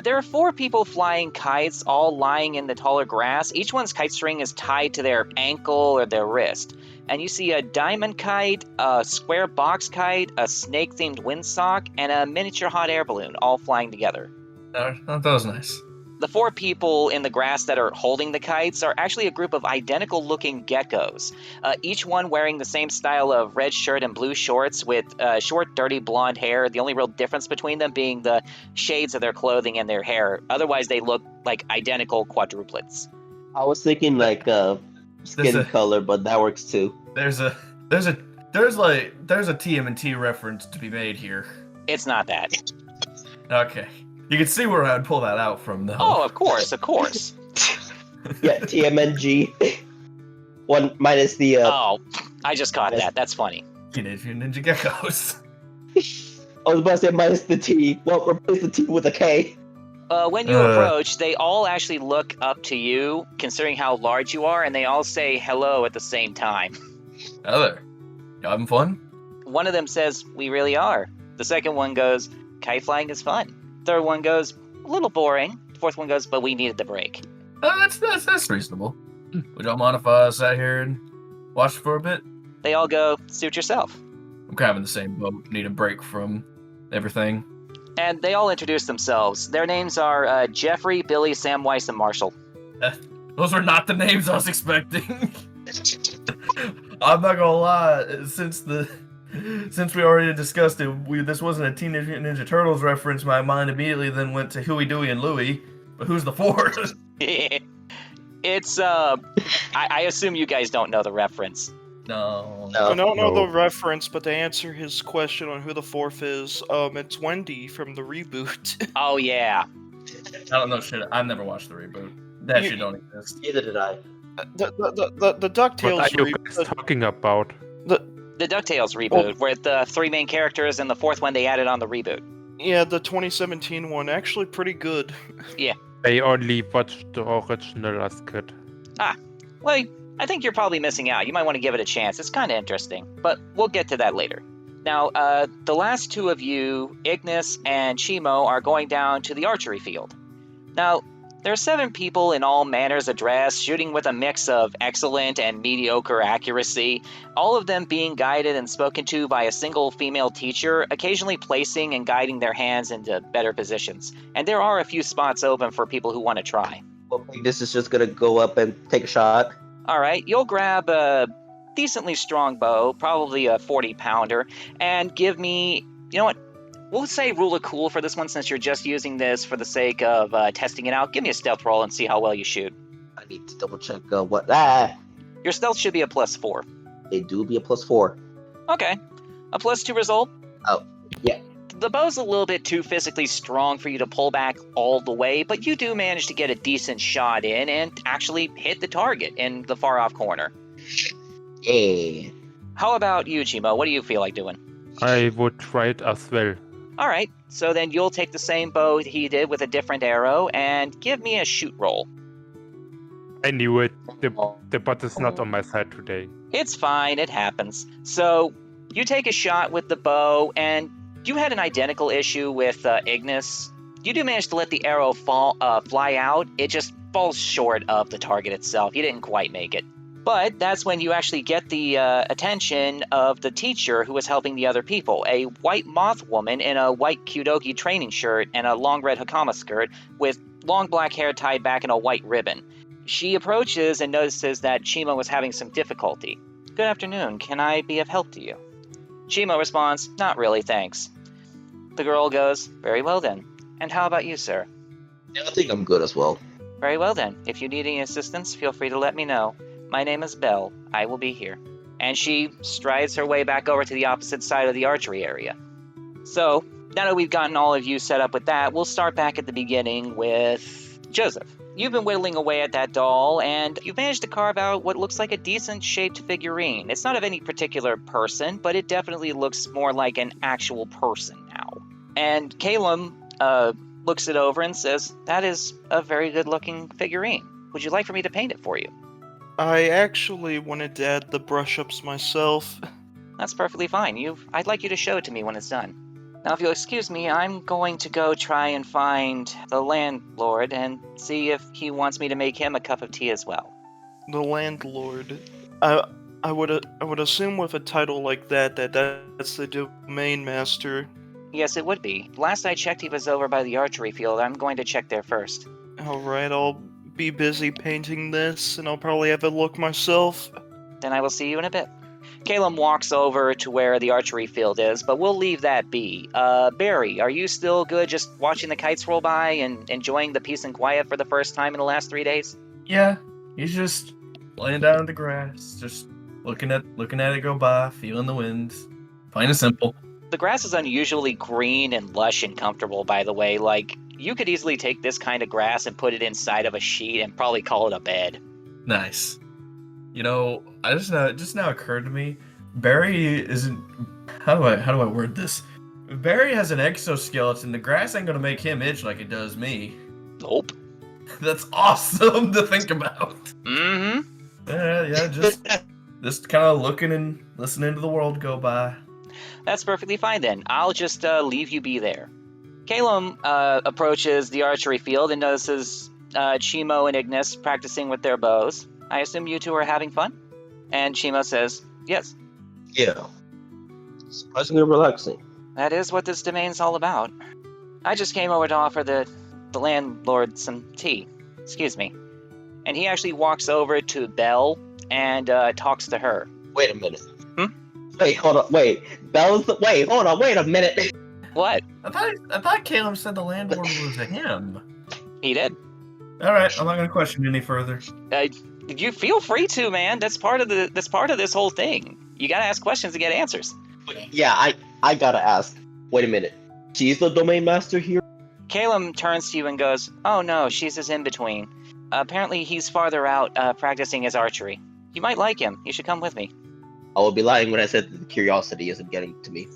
There are 4 people flying kites, all lying in the taller grass. Each one's kite string is tied to their ankle or their wrist. And you see a diamond kite, a square box kite, a snake-themed windsock, and a miniature hot air balloon, all flying together. That was nice. The 4 people in the grass that are holding the kites are actually a group of identical-looking geckos, each one wearing the same style of red shirt and blue shorts with short, dirty blonde hair, the only real difference between them being the shades of their clothing and their hair. Otherwise, they look like identical quadruplets. I was thinking like skin color, but that works too. There's a TMNT reference to be made here. It's not that. Okay. You can see where I'd pull that out from, though. Oh, of course, of course. Yeah, TMNG. One minus the. Oh, I just caught that. That's funny. Teenage Mutant Ninja Geckos. I was about to say minus the T. Well, replace the T with a K. When you approach, they all actually look up to you, considering how large you are, and they all say hello at the same time. Hello. You having fun? One of them says, "We really are." The second one goes, "Kite flying is fun." Third one goes, "A little boring." Fourth one goes, "But we needed the break." That's reasonable. Would y'all mind if I sat here and watched for a bit? They all go, "Suit yourself." I'm kind of in the same boat. Need a break from everything. And they all introduce themselves. Their names are Jeffrey, Billy, Sam Weiss, and Marshall. Those were not the names I was expecting. I'm not gonna lie. Since we already discussed it, this wasn't a Teenage Mutant Ninja Turtles reference. My mind immediately then went to Huey, Dewey, and Louie. But who's the 4th? It's I assume you guys don't know the reference. No. I don't know the reference, but to answer his question on who the 4th is, it's Wendy from the reboot. Oh yeah. I don't know shit. I've never watched the reboot. That shit don't exist. Neither did I. The DuckTales What are you guys talking about? The DuckTales reboot, where the 3 main characters and the 4th one they added on the reboot. Yeah, the 2017 one, actually pretty good. I only watched the original as kid. Well, I think you're probably missing out. You might want to give it a chance. It's kind of interesting, but we'll get to that later. Now, the last 2 of you, Ignis and Chimo, are going down to the archery field. Now, there are 7 people in all manners of dress, shooting with a mix of excellent and mediocre accuracy, all of them being guided and spoken to by a single female teacher, occasionally placing and guiding their hands into better positions. And there are a few spots open for people who want to try. Well, this is just gonna go up and take a shot. All right, you'll grab a decently strong bow, probably a 40-pounder, and give me, you know what? We'll say rule of cool for this one since you're just using this for the sake of testing it out. Give me a stealth roll and see how well you shoot. I need to double check what. Your stealth should be a +4. It do be a +4. Okay. A +2 result? Oh, yeah. The bow's a little bit too physically strong for you to pull back all the way, but you do manage to get a decent shot in and actually hit the target in the far off corner. Yeah. How about you, Chimo? What do you feel like doing? I would try it as well. Alright, so then you'll take the same bow he did with a different arrow and give me a shoot roll. I knew it. The bot is not on my side today. It's fine, it happens. So, you take a shot with the bow, and you had an identical issue with Ignis. You do manage to let the arrow fly out, it just falls short of the target itself. You didn't quite make it. But that's when you actually get the attention of the teacher who was helping the other people, a white moth woman in a white Kudoki training shirt and a long red hakama skirt with long black hair tied back in a white ribbon. She approaches and notices that Chimo was having some difficulty. Good afternoon, can I be of help to you? Chimo responds, not really, thanks. The girl goes, very well then. And how about you, sir? Yeah, I think I'm good as well. Very well then. If you need any assistance, feel free to let me know. My name is Belle. I will be here. And she strides her way back over to the opposite side of the archery area. So, now that we've gotten all of you set up with that, we'll start back at the beginning with Joseph. You've been whittling away at that doll, and you've managed to carve out what looks like a decent-shaped figurine. It's not of any particular person, but it definitely looks more like an actual person now. And Calum looks it over and says, that is a very good-looking figurine. Would you like for me to paint it for you? I actually wanted to add the brush-ups myself. That's perfectly fine. I'd like you to show it to me when it's done. Now, if you'll excuse me, I'm going to go try and find the landlord and see if he wants me to make him a cup of tea as well. The landlord. I would assume with a title like that's the domain master. Yes, it would be. Last I checked, he was over by the archery field. I'm going to check there first. Alright, I'll be busy painting this, and I'll probably have a look myself. Then I will see you in a bit. Calum walks over to where the archery field is, but we'll leave that be. Barry, are you still good just watching the kites roll by and enjoying the peace and quiet for the first time in the last 3 days? Yeah, he's just laying down in the grass, just looking at it go by, feeling the wind. Plain and simple. The grass is unusually green and lush and comfortable, by the way. Like, you could easily take this kind of grass and put it inside of a sheet and probably call it a bed. Nice. You know, it just now occurred to me, Barry isn't. How do I word this? Barry has an exoskeleton. The grass ain't gonna make him itch like it does me. Nope. That's awesome to think about. Mm-hmm. Yeah, just kind of looking and listening to the world go by. That's perfectly fine then. I'll just leave you be there. Calum approaches the archery field and notices Chimo and Ignis practicing with their bows. I assume you two are having fun? And Chimo says, yes. Yeah. Surprisingly relaxing. That is what this domain's all about. I just came over to offer the landlord some tea. Excuse me. And he actually walks over to Belle and talks to her. Wait a minute. Wait, hold on. Wait. Wait, hold on. Wait a minute. What? I thought Caleb said the landlord was a him. He did. All right, I'm not gonna question any further. You feel free to, man. That's part of this whole thing. You gotta ask questions to get answers. Yeah, I gotta ask. Wait a minute. She's the domain master here? Calum turns to you and goes, oh no, she's his in-between. Apparently he's farther out practicing his archery. You might like him. You should come with me. I would be lying when I said that the curiosity isn't getting to me.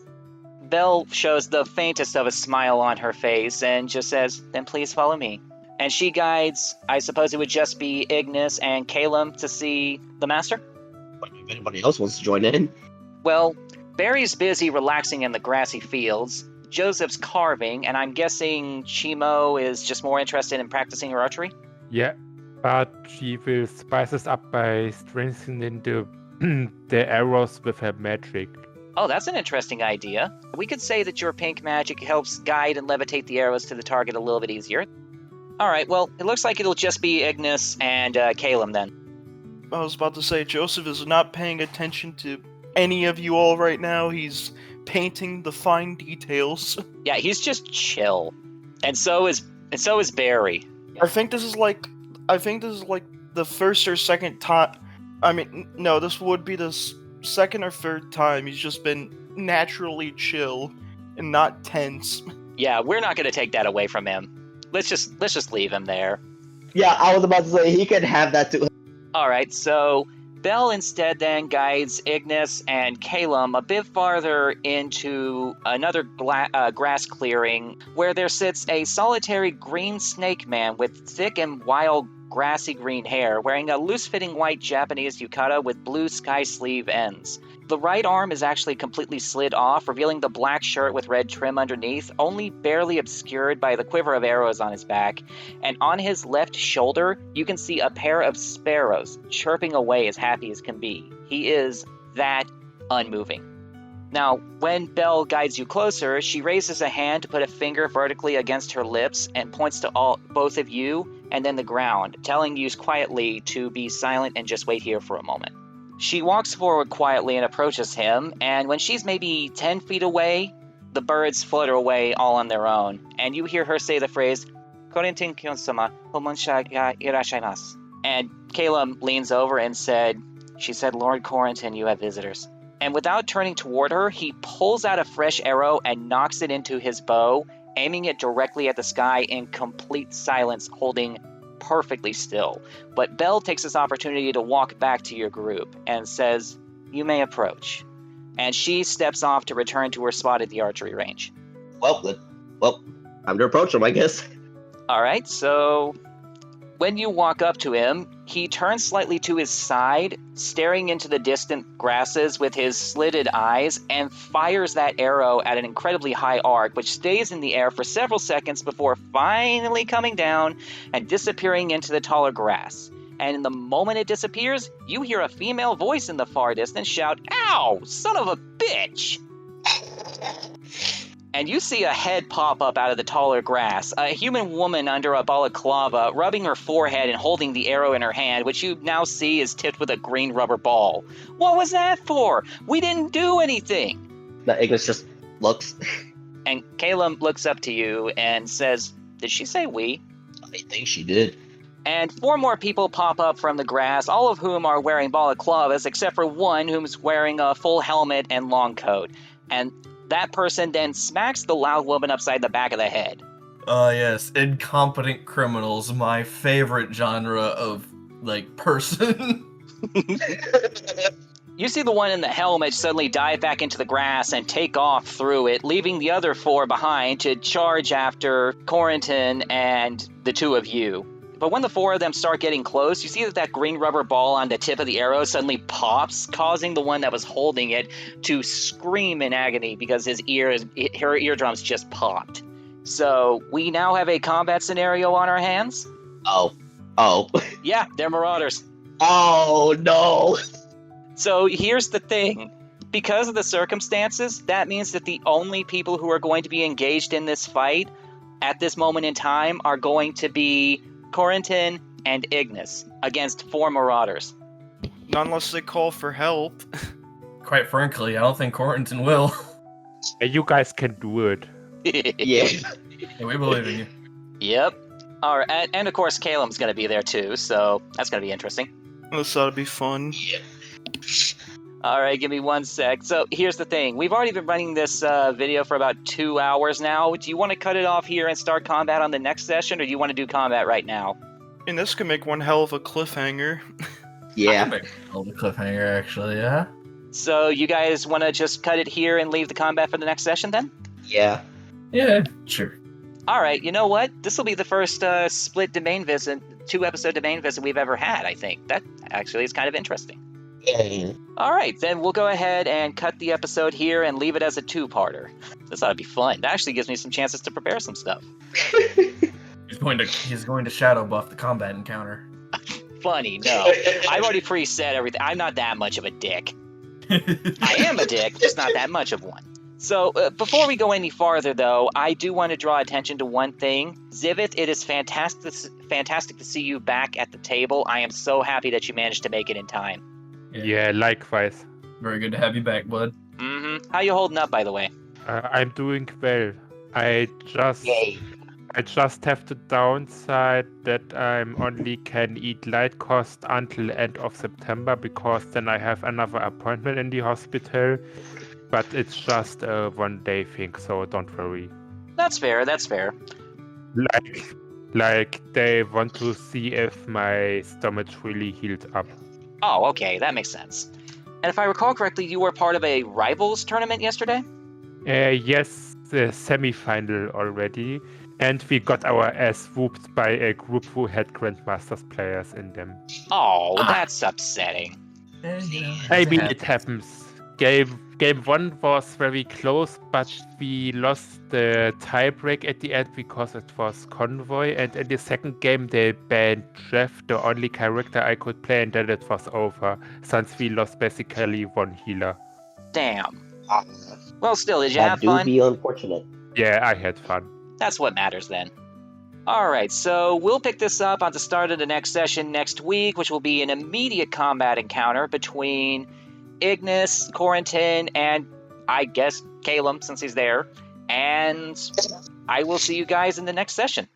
Belle shows the faintest of a smile on her face and just says, then please follow me. And she guides, I suppose it would just be Ignis and Calum to see the master? If anybody else wants to join in. Well, Barry's busy relaxing in the grassy fields. Joseph's carving, and I'm guessing Chimo is just more interested in practicing her archery? Yeah, but she will spice us up by strengthening the arrows with her magic. Oh, that's an interesting idea. We could say that your pink magic helps guide and levitate the arrows to the target a little bit easier. Alright, well, it looks like it'll just be Ignis and Calum then. I was about to say, Joseph is not paying attention to any of you all right now. He's painting the fine details. Yeah, he's just chill. And so is Barry. I think this is like the first or second time. I mean, no, this would be the second or third time he's just been naturally chill and not tense. Yeah, we're not going to take that away from him. Let's just leave him there. Yeah, I was about to say he can have that too. All right, so Bell instead then guides Ignis and Calum a bit farther into another grass clearing where there sits a solitary green snake man with thick and wild grassy green hair wearing a loose-fitting white Japanese yukata with blue sky sleeve ends. The right arm is actually completely slid off, revealing the black shirt with red trim underneath, only barely obscured by the quiver of arrows on his back. And on his left shoulder, you can see a pair of sparrows chirping away as happy as can be. He is that unmoving. Now, when Belle guides you closer, she raises a hand to put a finger vertically against her lips and points to both of you and then the ground, telling you quietly to be silent and just wait here for a moment. She walks forward quietly and approaches him, and when she's maybe 10 feet away, the birds flutter away all on their own, and you hear her say the phrase, Korintin Kyonsama, Homonsha ga irashaimasu. And Calum leans over and she said, Lord Corentin, you have visitors. And without turning toward her, he pulls out a fresh arrow and knocks it into his bow, aiming it directly at the sky in complete silence, holding perfectly still. But Belle takes this opportunity to walk back to your group and says, you may approach. And she steps off to return to her spot at the archery range. Well, time to approach him, I guess. All right, so when you walk up to him, he turns slightly to his side, staring into the distant grasses with his slitted eyes, and fires that arrow at an incredibly high arc, which stays in the air for several seconds before finally coming down and disappearing into the taller grass. And the moment it disappears, you hear a female voice in the far distance shout, "Ow, son of a bitch!" And you see a head pop up out of the taller grass, a human woman under a balaclava, rubbing her forehead and holding the arrow in her hand, which you now see is tipped with a green rubber ball. What was that for? We didn't do anything. Now Ignis just looks. And Calum looks up to you and says, did she say we? I think she did. And 4 more people pop up from the grass, all of whom are wearing balaclavas, except for one who's wearing a full helmet and long coat. And that person then smacks the loud woman upside the back of the head. Yes, incompetent criminals, my favorite genre of, person. You see the one in the helmet suddenly dive back into the grass and take off through it, leaving the other 4 behind to charge after Corentin and the 2 of you. But when the 4 of them start getting close, you see that green rubber ball on the tip of the arrow suddenly pops, causing the one that was holding it to scream in agony because her eardrums just popped. So we now have a combat scenario on our hands. Oh. Yeah, they're marauders. Oh, no. So here's the thing. Because of the circumstances, that means that the only people who are going to be engaged in this fight at this moment in time are going to be Corentin and Ignis against 4 marauders. Not unless they call for help. Quite frankly, I don't think Corentin will. And you guys can do it. Yeah. Yeah, we believe in you. Yep. All right, and of course, Calum's going to be there too, so that's going to be interesting. This ought to be fun. All right, give me 1 sec. So here's the thing. We've already been running this video for about 2 hours now. Do you want to cut it off here and start combat on the next session, or do you want to do combat right now? And this could make one hell of a cliffhanger. Yeah. The cliffhanger, actually, yeah. So you guys want to just cut it here and leave the combat for the next session then? Yeah. Yeah, sure. All right, you know what? This will be the first split domain visit, 2-episode domain visit we've ever had, I think. That actually is kind of interesting. Yeah. All right, then we'll go ahead and cut the episode here and leave it as a 2-parter. This ought to be fun. That actually gives me some chances to prepare some stuff. He's going to shadow buff the combat encounter. Funny, no. I've already preset everything. I'm not that much of a dick. I am a dick, just not that much of one. So, before we go any farther, though, I do want to draw attention to one thing. Zivith, it is fantastic to see you back at the table. I am so happy that you managed to make it in time. Yeah, likewise. Very good to have you back, bud. Mm-hmm. How you holding up, by the way? I'm doing well. I just have the downside that I'm only can eat light cost until end of September because then I have another appointment in the hospital. But it's just a 1-day thing, so don't worry. That's fair. That's fair. Like they want to see if my stomach really healed up. Oh, okay, that makes sense. And if I recall correctly, you were part of a Rivals tournament yesterday? Yes, the semi-final already, and we got our ass whooped by a group who had Grandmasters players in them. Oh, that's upsetting. I mean, it happens. Game 1 was very close, but we lost the tiebreak at the end because it was Convoy, and in the second game they banned Jeff, the only character I could play, and then it was over, since we lost basically one healer. Damn. Well, still, did you have That fun? do be unfortunate. Yeah, I had fun. That's what matters then. Alright, so we'll pick this up on the start of the next session next week, which will be an immediate combat encounter between Ignis, Corentin, and I guess Calum, since he's there. And I will see you guys in the next session.